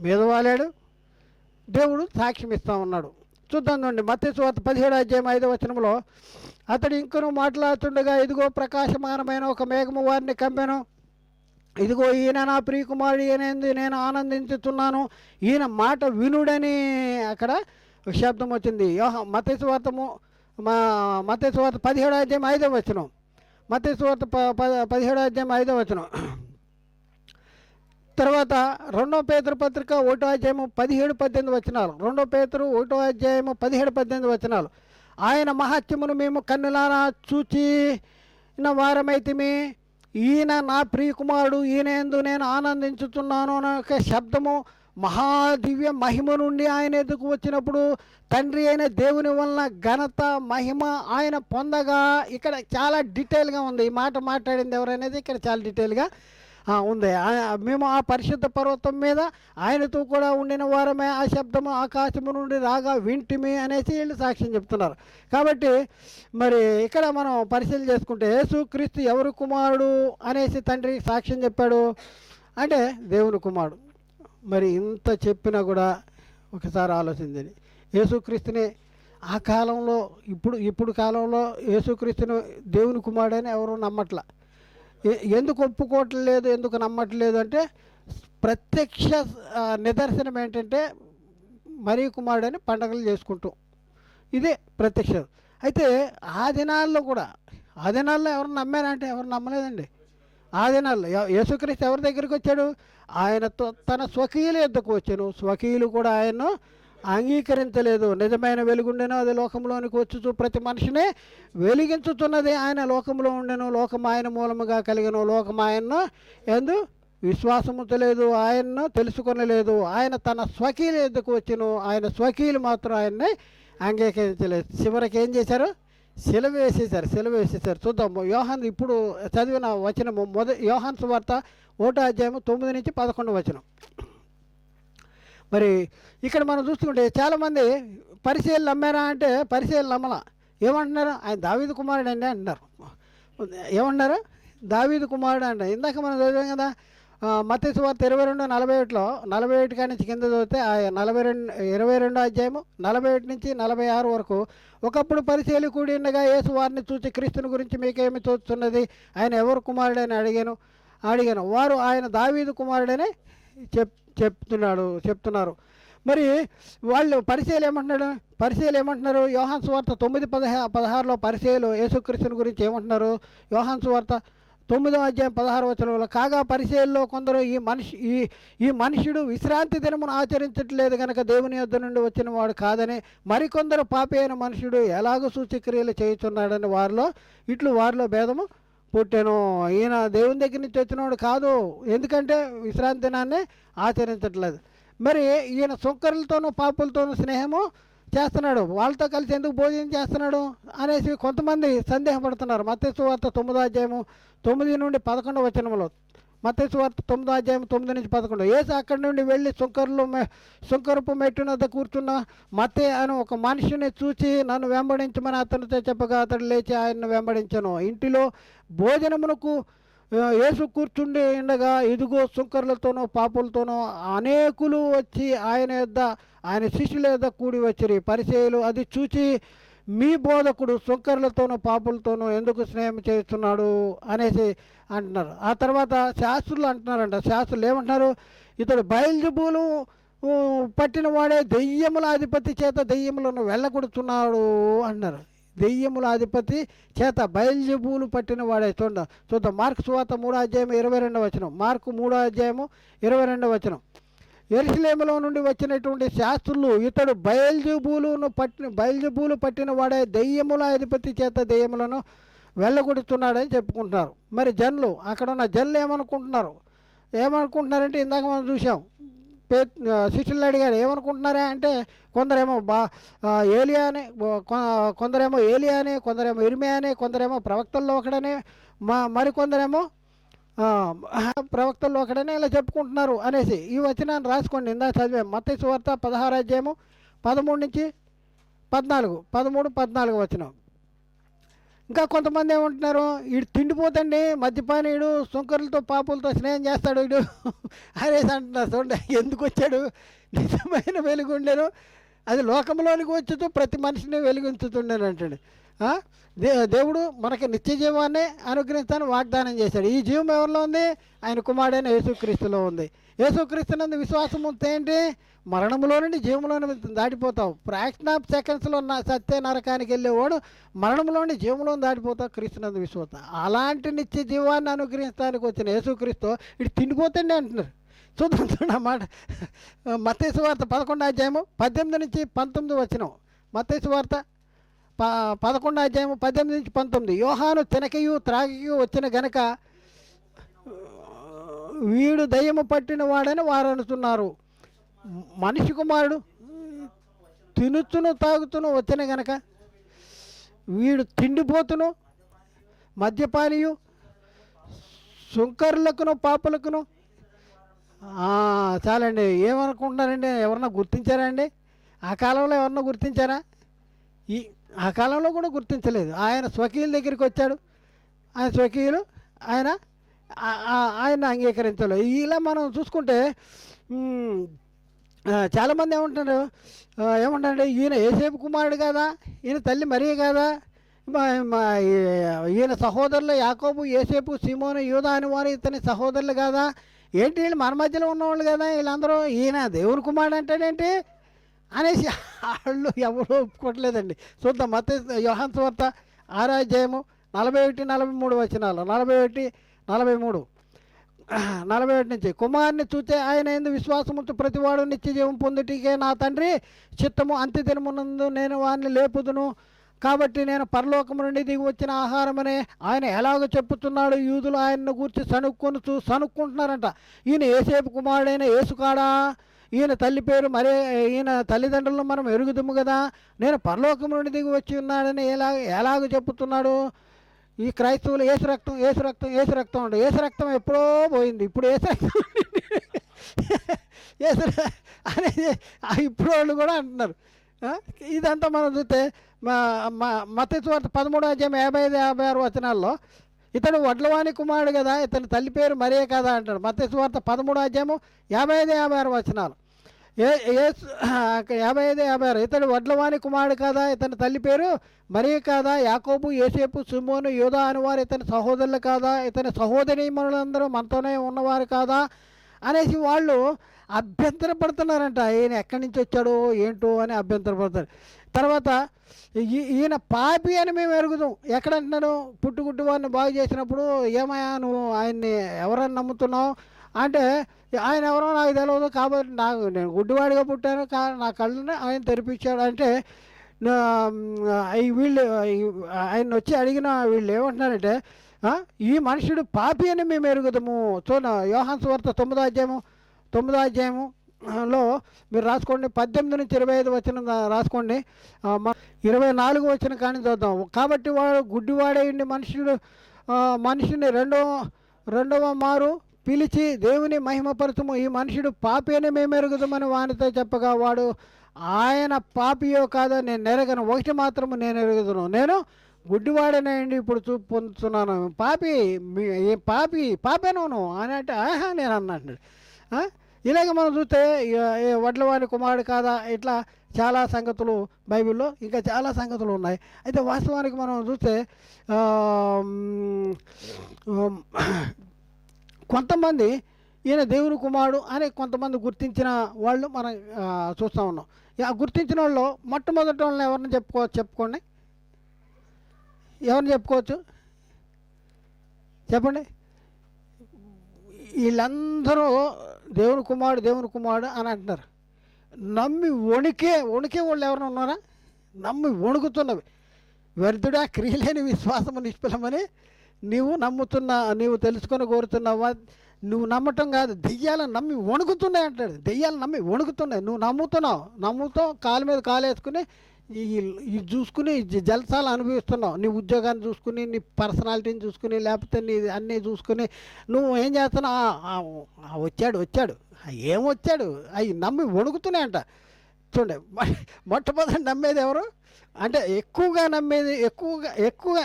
మీద వాలాడు, దేవుడు సాక్ష్యం ఇస్తా ఉన్నాడు. చూద్దాం చూడండి, మత్తయి సువార్త 17:5 అతడు ఇంకను మాట్లాడుతుండగా ఇదిగో ప్రకాశమానమైన ఒక మేఘము వారిని కమ్మెను. ఇదిగో ఈయన నా ప్రియకుమారుడు, ఈయనందు నేను ఆనందించుతున్నాను, ఈయన మాట వినుడని అక్కడ శబ్దం వచ్చింది. మత్తయి సువార్త 17:5 మత్తయి సువార్త 17:5 తర్వాత 2 పేతురు పత్రిక 1:17-18 2 పేతురు 1:17-18 ఆయన మహత్యమును మేము కన్నులారా చూచిన వారమైతిమి, ఈయన నా ప్రియకుమారుడు, ఈయనందు నేను ఆనందించుతున్నాను అనే ఒక శబ్దము మహాదివ్య మహిమ నుండి ఆయన ఎదుకు వచ్చినప్పుడు తండ్రి అయిన దేవుని వలన ఘనత మహిమ ఆయన పొందగా, ఇక్కడ చాలా డీటెయిల్గా ఉంది. ఈ మాట మాట్లాడింది ఎవరనేది ఇక్కడ చాలా డీటెయిల్గా ఉంది. మేము ఆ పరిశుద్ధ పర్వతం మీద ఆయనతో కూడా ఉండిన వారమే, ఆ శబ్దము ఆకాశము నుండి రాగా వింటిమి అనేసి వీళ్ళు సాక్ష్యం చెప్తున్నారు. కాబట్టి మరి ఇక్కడ మనం పరిశీలన చేసుకుంటే యేసుక్రీస్తు ఎవరు కుమారుడు అనేసి తండ్రి సాక్ష్యం చెప్పాడు అంటే దేవుని కుమారుడు. మరి ఇంత చెప్పినా కూడా ఒకసారి ఆలోచించండి, యేసుక్రీస్తుని ఆ కాలంలో ఇప్పుడు కాలంలో యేసుక్రీస్తుని దేవుని కుమారుడని ఎవరు నమ్మట్లా. ఎందుకు ఒప్పుకోవట్లేదు, ఎందుకు నమ్మట్లేదు అంటే ప్రత్యక్ష నిదర్శనం ఏంటంటే మరీ కుమారుడని పండగలు చేసుకుంటాం, ఇదే ప్రత్యక్షం. అయితే ఆ దినాల్లో ఎవరు నమ్మారంటే ఎవరు నమ్మలేదండి. ఆ దినాల్లో యేసుక్రీస్తు ఎవరి దగ్గరికి వచ్చాడు? ఆయనతో తన స్వకీయుల యొద్దకు వచ్చాను, స్వకీయులు కూడా ఆయన్ను అంగీకరించలేదు. నిజమైన వెలుగుండెను, అది లోకంలోనికి వచ్చుచు ప్రతి మనిషిని వెలిగించుతున్నది. ఆయన లోకంలో ఉండెను, లోకం ఆయన మూలముగా కలిగను, లోకం ఆయన్ను ఎందు విశ్వాసము తెలియదు, ఆయన్ను తెలుసుకొనలేదు. ఆయన తన స్వకీయుల యొద్దకు వచ్చెను, ఆయన స్వకీయులు మాత్రం ఆయన్ని అంగీకరించలేదు. చివరికి ఏం చేశారు? సిలువ వేసేశారు. చూద్దాం, యోహాను ఇప్పుడు చదివిన వచనము యోహాను సువార్త 1:9-11. మరి ఇక్కడ మనం చూసుకుంటే చాలామంది పరిచయాలు నమ్మారా అంటే పరిచయాలు నమ్మలా. ఏమంటున్నారు? ఆయన దావీదు కుమారుడు అండి అంటున్నారు. ఏమంటున్నారు? దావీదు కుమారుడు అంట. ఇందాక మనం చదివాం కదా, మత్తయి సువార్త 22:41 కాడి నుంచి కింద చదివితే 22:41-46 వరకు. ఒకప్పుడు పరిచయాలు కూడి ఉండగా యేసు వారిని చూసి క్రీస్తుని గురించి మీకేమి తోచుతున్నది, ఆయన ఎవరు కుమారుడని అడిగాను. వారు ఆయన దావీదు కుమారుడని చెప్తున్నారు. మరి వాళ్ళు పరిచయాలు ఏమంటున్నారు? యోహాను సువార్త 9:16 పరిచయాలు యేసుక్రీస్తుని గురించి ఏమంటున్నారు? యోహాను సువార్త 9వ అధ్యాయం 16వ వచనంలో, కాగా పరిసయ్యుల్లో కొందరు ఈ మనుష్యుడు విశ్రాంతి దినమును ఆచరించట్లేదు కనుక దేవుని యొద్ద నుండి వచ్చిన వాడు కాదని, మరికొందరు పాపి అయిన మనుషుడు ఎలాగో సూచక్రియలు చేయుచున్నాడని వారిలో భేదము పుట్టాను. ఈయన దేవుని దగ్గర నుంచి వచ్చినవాడు కాదు, ఎందుకంటే విశ్రాంతి దినాన్ని ఆచరించట్లేదు. మరి ఈయన సుంకరులతోనూ పాపులతోనూ స్నేహము చేస్తున్నాడు, వాళ్ళతో కలిసి ఎందుకు భోజనం చేస్తున్నాడు అనేసి కొంతమంది సందేహపడుతున్నారు. మత్తయి సువార్త 9వ అధ్యాయము 9 నుండి 11వ వచనంలో, మత్తయి సువార్త 9వ అధ్యాయం 9 నుంచి 11, యేసు అక్కడి నుండి వెళ్ళి సుంకరపు మెట్టు వద్ద కూర్చున్న మత్తయి అని ఒక మనిషిని చూచి నన్ను వెంబడించమని అతనితో చెప్పగా అతడు లేచి ఆయన్ను వెంబడించను. ఇంటిలో భోజనమునకు యేసు కూర్చుండి ఉండగా ఇదిగో సుంకరులతోనూ పాపులతోనూ అనేకులు వచ్చి ఆయన శిష్యుల యొద్ద కూడి వచ్చిరి. పరిసయ్యులు అది చూచి, మీ బోధకుడు సుంకరులతోనూ పాపులతోనూ ఎందుకు స్నేహం చేస్తున్నాడు అనేసి అంటున్నారు. ఆ తర్వాత శాస్త్రులు అంటున్నారంట. శాస్త్రులు ఏమంటున్నారు, ఇతడు బయల్జెబూలు పట్టిన వాడే దెయ్యముల అధిపతి చేత దెయ్యములను వెళ్ళగొడుతున్నాడు అన్నారు. దెయ్యముల అధిపతి చేత బయల్జెబూలు పట్టిన వాడే. చూద్దాం మార్కు సువార్త 3వ అధ్యాయం 22వ వచనం. మార్కు 3వ అధ్యాయము 22వ వచనం. యెరూషలేములో నుండి వచ్చినటువంటి శాస్త్రులు ఇతడు బయల్జెబూలు పట్టిన వాడే దెయ్యముల అధిపతి చేత దెయ్యములను వెళ్ళగొడుతున్నాడని చెప్పుకుంటున్నారు. మరి జనులు, అక్కడ ఉన్న జనులు ఏమనుకుంటున్నారంటే ఇందాక మనం చూసాం, శిష్యులు అడిగారు ఏమనుకుంటున్నారా అంటే, కొందరేమో ఏలియా అని, కొందరేమో ఇర్మియా అని, కొందరేమో ప్రవక్తల్లో ఒకడని, మరికొందరేమో ప్రవక్తల్లో ఒకడని ఇలా చెప్పుకుంటున్నారు అనేసి ఈ వచనాన్ని రాసుకోండి. ఇందాక చదివాం మత్తయి సువార్త 16వ అధ్యాయము 13 నుంచి 14 వచనం. ఇంకా కొంతమంది ఏమంటున్నారు, వీడు తిండిపోతండి, మద్యపానీయుడు, సుంకరులతో పాపులతో స్నేహం చేస్తాడు వీడు అనేసి అంటున్నారు. చూడండి ఎందుకు వచ్చాడు, నిజమైన వెలుగుండెను, అది లోకంలోనికి వచ్చుతూ ప్రతి మనిషిని వెలిగించుతుండేను అంటాడు. దేవుడు మనకి నిత్య జీవాన్ని అనుగ్రహిస్తానని వాగ్దానం చేశాడు. ఈ జీవం ఎవరిలో ఉంది? ఆయన కుమారుడైన యేసుక్రీస్తులో ఉంది. యేసుక్రీస్తునందు విశ్వాసం ఉంటే ఏంటి, మరణములో నుండి జీవంలోని దాటిపోతావు. ఫ్రాక్షన్ ఆఫ్ సెకండ్స్లో సత్య నరకానికి వెళ్ళేవాడు మరణంలో నుండి జీవంలో దాటిపోతావు క్రీస్తునందు విశ్వాసం. అలాంటి నిత్య జీవాన్ని అనుగ్రహించడానికి వచ్చిన యేసుక్రీస్తు ఇటు తిండిపోతండి అంటున్నారు. చూద్దాం అన్నమాట. మత్తయి సువార్త 11వ అధ్యాయము 18 నుంచి 19 వచనం. మత్తయి సువార్త 11వ అధ్యాయము 18 నుంచి 19. యోహాను తినకయు త్రాగియు వచ్చిన గనక వీడు దయ్యము పట్టిన వాడని వారు అనుతున్నారు. మనిషి కుమారుడు తినుచును తాగుతును వచ్చిన గనక వీడు తిండిపోతును, మద్యపానీయు, సుంకరులకును పాపులకును. చాలండి. ఏమనుకుంటున్నారండి? ఎవరన్నా గుర్తించారా అండి? ఆ కాలంలో ఎవరన్నా గుర్తించారా? ఆ కాలంలో కూడా గుర్తించలేదు. ఆయన స్వకీయుల దగ్గరికి వచ్చాడు, ఆయన స్వకీయులు ఆయన అంగీకరించలేదు. ఇలా మనం చూసుకుంటే చాలామంది ఏమంటారు, ఈయన యేసేపు కుమారుడు కదా, ఈయన తల్లి మరియ కదా, ఈయన సహోదరులు యాకోబు, యేసేపు, సీమోను, యూదా అని వారు ఇతని సహోదరులు కదా, ఏంటి వీళ్ళు మన మధ్యలో ఉన్నవాళ్ళు కదా, వీళ్ళందరూ ఈయన దేవుని కుమారుడు అంటాడేంటి అనేసి వాళ్ళు ఎవరు ఒప్పుకోవట్లేదండి. చూద్దాం మత్తయి యోహాను సువార్త 6వ అధ్యాయము 41-43 వచనాలు. 41 నుంచి, కుమారుని చూస్తే ఆయన యందు విశ్వాసముంచు ప్రతివాడు నిత్య జీవం పొందుటికే నా తండ్రి చిత్తము, అంత్యదినమునందు నేను వారిని లేపుదును. కాబట్టి నేను పరలోకము నుండి దిగి వచ్చిన ఆహారమనే ఆయన ఎలాగో చెప్పుతున్నాడు. యూదులు ఆయనను గూర్చి సనుక్కుంటున్నారంట. ఈయన యేసేపు కుమారుడైన యేసు కాడా, ఈయన తల్లి పేరు మరే, ఈయన తల్లిదండ్రులను మనం ఎరుగుదుము కదా, నేను పరలోకం నుండి దిగి వచ్చి ఉన్నాడని ఎలాగ చెప్పుతున్నాడు. ఈ క్రైస్తవులు ఏసు రక్తం ఉండు. ఏసు రక్తం ఎప్పుడో పోయింది, ఇప్పుడు ఏసు రక్తం అనేది ఇప్పుడు వాళ్ళు కూడా అంటున్నారు. ఇదంతా మనం చూస్తే మత్తయి సువార్త 13వ అధ్యాయం 55-56 వచనాల్లో ఇతడు వడ్లవాణి కుమారుడు కదా, ఇతని తల్లి పేరు మరే కదా అంటాడు. మత్తయి సువార్త 13వ అధ్యాయము 55-56 వచనాలు. 55-56 ఇతడు వడ్లవాణి కుమారుడు కాదా, ఇతని తల్లి పేరు మరియ కాదా, యాకోబు, యేసేపు, సిమోను, యూదా అని వారు ఇతని సహోదరులు కాదా, ఇతని సహోదరీమణులందరూ మనతోనే ఉన్నవారు కాదా అనేసి వాళ్ళు అభ్యంతరపడుతున్నారంట. ఈయన ఎక్కడి నుంచి వచ్చాడో ఏంటో అని అభ్యంతరపడతారు. తర్వాత ఈయన పాపి అని మేము ఎరుగుదాం. ఎక్కడ అంటున్నాడు? పుట్టుగుడ్డు వాడిని బాగు చేసినప్పుడు ఏమయ్యా నువ్వు ఆయన్ని ఎవరని నమ్ముతున్నావు అంటే, ఆయన ఎవరో నాకు తెలియదు కాబట్టి నేను గుడ్డివాడిగా పుట్టాను, నా కళ్ళని ఆయన తెరిపించాడు అంటే వీళ్ళు ఆయన వచ్చి అడిగిన వీళ్ళు ఏమంటున్నారంటే, ఈ మనుషుడు పాపి అని మేము ఎరుగుదాము. యోహాను సువార్త 9వ అధ్యాయములో మీరు రాసుకోండి, 18 నుంచి 25 వచనం రాసుకోండి. 24 వచనం కానీ చూద్దాం. కాబట్టి వాడు గుడ్డివాడేయండి మనుషుని రెండవ మారు పిలిచి దేవుని మహిమపరచము, ఈ మనుషుడు పాపి అని మేము ఎరుగుదామని వానితో చెప్పగా, వాడు ఆయన పాపియో కాదో నేను ఎరగను, ఒకటి మాత్రము నేను ఎరుగుదును, నేను గుడ్డివాడనేయండి ఇప్పుడు చూపు పొందుతున్నాను. పాపేను అని అంటే నేను అన్నాడు. ఇలాగ మనం చూస్తే వడ్లవాడి కుమారుడు కాదా, ఇట్లా చాలా సంగతులు బైబిల్లో ఇంకా చాలా సంగతులు ఉన్నాయి. అయితే వాస్తవానికి మనం చూస్తే కొంతమంది ఈయన దేవుని కుమారుడు అని కొంతమంది గుర్తించిన వాళ్ళు మనం చూస్తూ ఉన్నాం. గుర్తించిన వాళ్ళు మొట్టమొదటి వాళ్ళని ఎవరిని చెప్పుకోండి, ఎవరిని చెప్పుకోవచ్చు చెప్పండి. వీళ్ళందరూ దేవుని కుమారుడు అని అంటున్నారు. నమ్మి వణికే వాళ్ళు ఎవరైనా ఉన్నారా? నమ్మి వణుకుతున్నవి వ్యర్థుడా క్రియలేని విశ్వాసము నిష్ఫలమని నీవు తెలుసుకొని కోరుతున్నావా? నువ్వు నమ్మటం కాదు, దెయ్యాలను నమ్మి వణుకుతున్నాయి అంటాడు. దెయ్యాలు నమ్మి వణుకుతున్నాయి, నువ్వు నమ్ముతావు కాలు మీద కాలు వేసుకుని ఈ చూసుకుని జలసాలు అనుభవిస్తున్నావు. నీ ఉద్యోగాన్ని చూసుకుని, నీ పర్సనాలిటీని చూసుకుని, లేకపోతే నీ అన్నీ చూసుకుని నువ్వు ఏం చేస్తున్నావు? వచ్చాడు ఏమొచ్చాడు అవి నమ్మి వణుకుతున్నాయంట. చూడండి, మొట్టమొదటి నమ్మేది ఎవరు అంటే ఎక్కువగా నమ్మేది ఎక్కువగా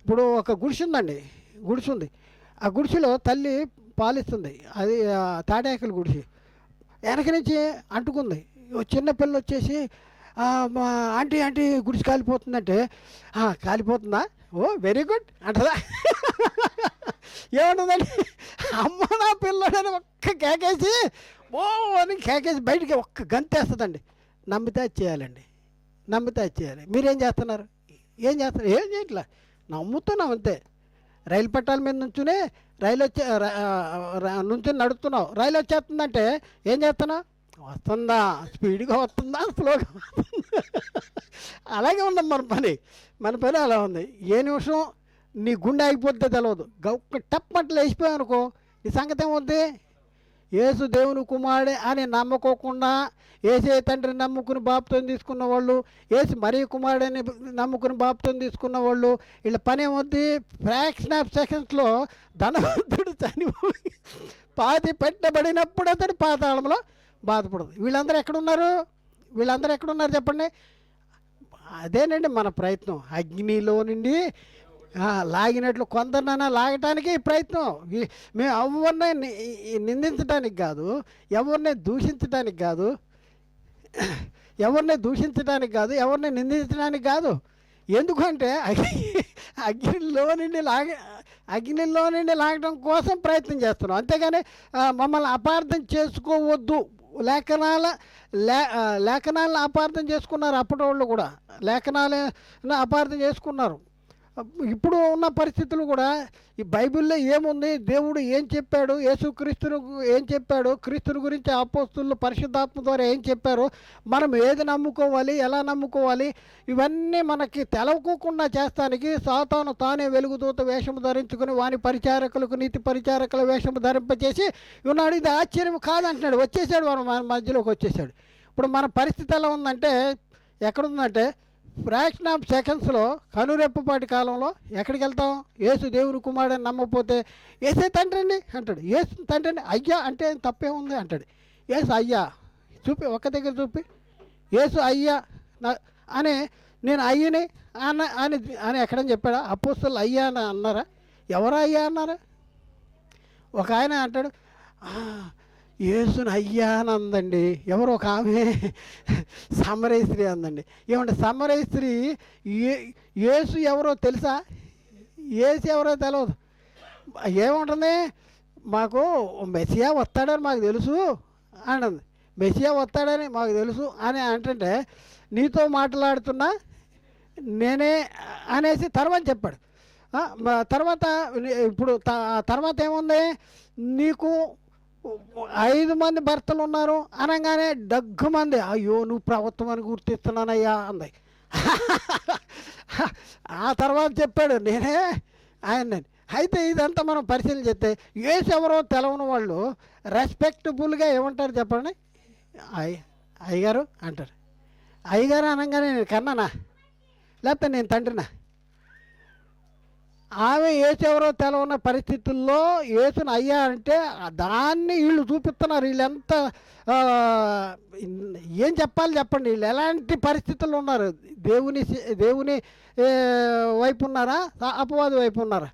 ఇప్పుడు ఒక గుడిసె ఉంది. ఆ గుడిసెలో తల్లి పాలిస్తుంది, అది తాటాకుల గుడిసె. వెనక నుంచి అంటుకుంది. చిన్న పిల్ల వచ్చేసి ఆంటీ గుడిసె కాలిపోతుందంటే, కాలిపోతుందా, ఓ వెరీ గుడ్ అంటదా? ఏమంటుందండి, అమ్మ నా పిల్లడని ఒక్క కేకేసి అని కేకేసి బయటికి ఒక్క గంతేస్తుందండి. నమ్మితే చేయాలండి, మీరేం చేస్తున్నారు? ఏం చేయట్లా, నమ్ముతున్నాం అంతే. రైలు పట్టాల మీద నుంచునే నుంచుని నడుస్తున్నావు, రైలు వచ్చేస్తుందంటే ఏం చేస్తున్నావు? వస్తుందా, స్పీడ్గా వస్తుందా, స్లోగా వస్తుందా? అలాగే ఉన్నాం మన పని అలా ఉంది. ఏ నిమిషం నీ గుండె ఆగిపోతే తెలియదు. ఒక్క టప్పట్లు వేసిపోయావు అనుకో, నీ సంగతి ఏమవుద్ది? యేసు దేవుని కుమారుడే అని నమ్మకోకుండా యేసే తండ్రిని నమ్ముకుని బాప్తం తీసుకున్న వాళ్ళు, యేసు మరీ కుమారుడని నమ్ముకుని బాప్తం తీసుకున్న వాళ్ళు, వీళ్ళ పని ఏమవుద్ది? ఫ్రాక్షన్ ఆఫ్ సెకండ్స్లో ధనవంతుడు చనిపోయి పాతి పెట్టబడినప్పుడు అతడు పాతాళంలో బాధపడదు. వీళ్ళందరూ ఎక్కడున్నారు చెప్పండి? అదేనండి మన ప్రయత్నం. అగ్నిలో నుండి లాగినట్లు కొందరినైనా లాగటానికి ప్రయత్నం. మేము ఎవరిని నిందించడానికి కాదు, ఎవరిని దూషించడానికి కాదు, ఎవరిని నిందించడానికి కాదు. ఎందుకంటే అగ్నిలో నుండి లాగడం కోసం ప్రయత్నం చేస్తున్నాం, అంతేగాని మమ్మల్ని అపార్థం చేసుకోవద్దు. లేఖనాలను అపార్థం చేసుకున్నారు అప్పటి వాళ్ళు కూడా, లేఖనాలను అపార్థం చేసుకున్నారు. ఇప్పుడు ఉన్న పరిస్థితులు కూడా ఈ బైబిల్లో ఏముంది, దేవుడు ఏం చెప్పాడు, యేసుక్రీస్తును ఏం చెప్పాడు, క్రీస్తుని గురించి అపోస్తలులు పరిశుద్ధాత్మ ద్వారా ఏం చెప్పారు, మనం ఏది నమ్ముకోవాలి, ఎలా నమ్ముకోవాలి, ఇవన్నీ మనకి తెలవకోకుండా చేస్తానికి సాతాను తానే వెలుగుదూత వేషము ధరించుకుని వాని పరిచారకులకు నీతి పరిచారకుల వేషము ధరింపచేసి ఉన్నాడు. ఇది ఆశ్చర్యం కాదంటున్నాడు. వచ్చేసాడు, మన మధ్యలోకి వచ్చేసాడు. ఇప్పుడు మన పరిస్థితి ఎలా ఉందంటే, ఎక్కడుందంటే ఫ్రాక్షన్ ఆఫ్ సెకండ్స్లో కనురెప్పపాటి కాలంలో ఎక్కడికి వెళ్తాం? యేసు దేవుని కుమారుడని నమ్మకపోతే యేసే తండ్రి అండి అంటాడు. యేసు తండ్రి అండి అయ్యా అంటే తప్పే ఉంది అంటాడు. యేసు అయ్యా చూపి, ఒక్క దగ్గర చూపి, యేసు అయ్యా అని నేను అయ్యని అని ఎక్కడని చెప్పాడా? అపోస్తలులు అయ్యా అని అన్నారా? ఎవరు అయ్యా అన్నారా? ఒక ఆయన అంటాడు యేసుని అయ్యా అని అందండి. ఎవరో ఒక ఆమె సమరయ స్త్రీ అందండి. ఏమంటే సమరయ స్త్రీ యేసు ఎవరో తెలుసా? యేసు ఎవరో తెలియదు. ఏముంటుంది, మాకు మెస్సియా వస్తాడని మాకు తెలుసు అంటుంది. మెస్సియా వస్తాడని మాకు తెలుసు అని అంటుంటే నీతో మాట్లాడుతున్నా నేనే అనేసి తర్వాత చెప్పాడు. తర్వాత ఇప్పుడు తర్వాత ఏముంది, నీకు 5 మంది భర్తలు ఉన్నారు అనగానే దగ్గుమంది, అయ్యో నువ్వు ప్రవర్తమని గుర్తిస్తున్నానయ్యా అంది. ఆ తర్వాత చెప్పాడు నేనే ఆయన్ని. అయితే ఇదంతా మనం పరిశీలన చేస్తే యేసు ఎవరో తెలవని వాళ్ళు రెస్పెక్టబుల్గా ఏమంటారు చెప్పండి, అయ్యగారు అంటారు. అయ్యగారు అనగానే నేను కన్నానా లేకపోతే నేను తండ్రినా? ఆమె యేసు ఎవరో తెలవన్న పరిస్థితుల్లో యేసుని అయ్యా అంటే దాన్ని వీళ్ళు చూపిస్తున్నారు. వీళ్ళు ఎంత ఏం చెప్పాలి చెప్పండి, వీళ్ళు ఎలాంటి పరిస్థితుల్లో ఉన్నారు? దేవుని వైపు ఉన్నారా, అపవాది వైపు ఉన్నారా?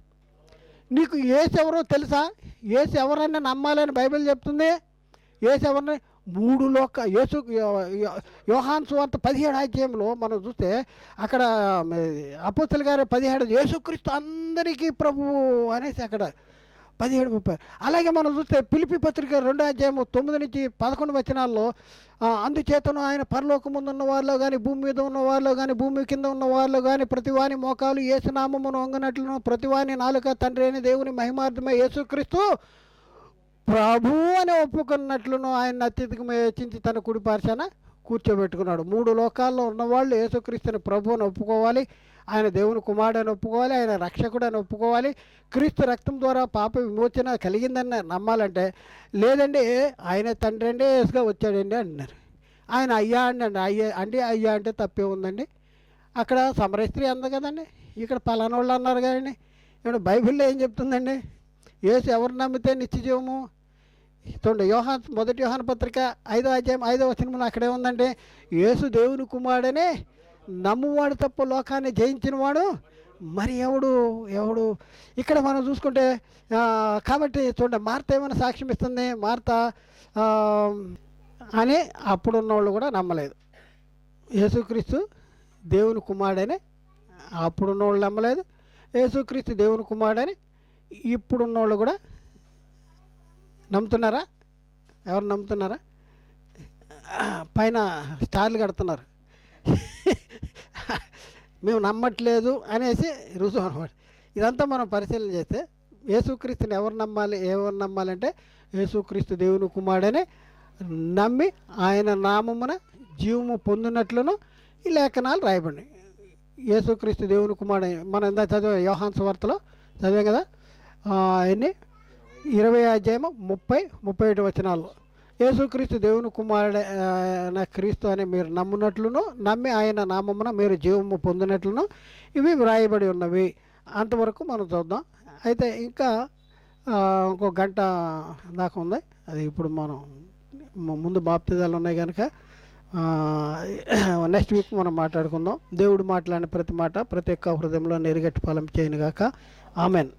నీకు యేసు ఎవరో తెలుసా? యేసు ఎవరైనా నమ్మాలని బైబిల్ చెప్తుంది. యేసు ఎవరిని 3 లోక యేసు యోహాను సువార్త 17 అధ్యాయంలో మనం చూస్తే అక్కడ అపోస్తలుల గారు 17 యేసుక్రీస్తు అందరికీ ప్రభువు అనేసి అక్కడ 17:30. అలాగే మనం చూస్తే ఫిలిప్పీ పత్రిక 2వ అధ్యాయం 9 నుంచి 11 వచనాల్లో అందుచేతను ఆయన పరలోకముందు ఉన్న వారిలో కానీ భూమి మీద ఉన్న వారిలో కానీ భూమి కింద ఉన్న వారిలో కానీ ప్రతివాని మోకాలు యేసునామమును వంగనట్లును ప్రతివాని నాలుక తండ్రి అయిన దేవుని మహిమార్థమై యేసుక్రీస్తు ప్రభు అని ఒప్పుకున్నట్లును ఆయన అత్యధికమే హెచ్చించి తన కుడి పార్శ్వాన కూర్చోబెట్టుకున్నాడు. 3 లోకాల్లో ఉన్నవాళ్ళు యేసుక్రీస్తుని ప్రభు అని ఒప్పుకోవాలి, ఆయన దేవుని కుమారుడు అని ఒప్పుకోవాలి, ఆయన రక్షకుడు అని ఒప్పుకోవాలి, క్రీస్తు రక్తం ద్వారా పాప విమోచన కలిగిందని నమ్మాలంటే లేదండి ఆయన తండ్రి అండి యేసుగా వచ్చాడండి అంటున్నారు. ఆయన అయ్యా అండి అయ్యా అంటే తప్పే ఉందండి. అక్కడ సమరస్త్రీ అంది కదండి, ఇక్కడ పలానా వాళ్ళు అన్నారు కదండి. ఇప్పుడు బైబిల్లో ఏం చెప్తుందండి? యేసు ఎవరు నమ్మితే నిత్యజీవము చూడండి. మొదటి యోహాను పత్రిక 5వ అధ్యాయం 5వ వచనంలో అక్కడే ఉందంటే యేసు దేవుని కుమారుడనే నమ్మువాడు తప్ప లోకాన్ని జయించినవాడు మరి ఎవడు ఇక్కడ మనం చూసుకుంటే కాబట్టి చూడండి, మార్త ఏమైనా సాక్ష్యం ఇస్తుంది. మార్త అని అప్పుడున్న వాళ్ళు కూడా నమ్మలేదు. యేసుక్రీస్తు దేవుని కుమారుడని అప్పుడున్న వాళ్ళు నమ్మలేదు. యేసుక్రీస్తు దేవుని కుమారుడని ఇప్పుడున్న వాళ్ళు కూడా నమ్ముతున్నారా? ఎవరు నమ్ముతున్నారా? పైన స్టార్లు కడుతున్నారు. మేము నమ్మట్లేదు అనేసి రుజువు అనమాట. ఇదంతా మనం పరిశీలన చేస్తే యేసుక్రీస్తుని ఎవరు నమ్మాలంటే యేసుక్రీస్తు దేవుని కుమారుడని నమ్మి ఆయన నామమున జీవము పొందినట్లును ఈ లేఖనాలు రాయబడినాయి. యేసుక్రీస్తు దేవుని కుమారుడు మనం ఇందా చదివే యోహాను సువార్తలో చదివాం కదా, ఎన్ని 20వ అధ్యాయం 30-31 వచనాల్లో యేసుక్రీస్తు దేవుని కుమారుడైన క్రీస్తు అని మీరు నమ్మునట్లును నమ్మి ఆయన నామమున మీరు జీవము పొందినట్లును ఇవి వ్రాయబడి ఉన్నవి. అంతవరకు మనం చూద్దాం. అయితే ఇంకా ఇంకో గంట దాకా ఉంది. అది ఇప్పుడు మనం ముందు బాప్తిజాలు ఉన్నాయి కనుక నెక్స్ట్ వీక్ మనం మాట్లాడుకుందాం. దేవుడు మాట్లాడిన ప్రతి మాట ప్రతి ఒక్క హృదయంలో నెరిగట్టి ఫలం చేయనుగాక. ఆమెన్.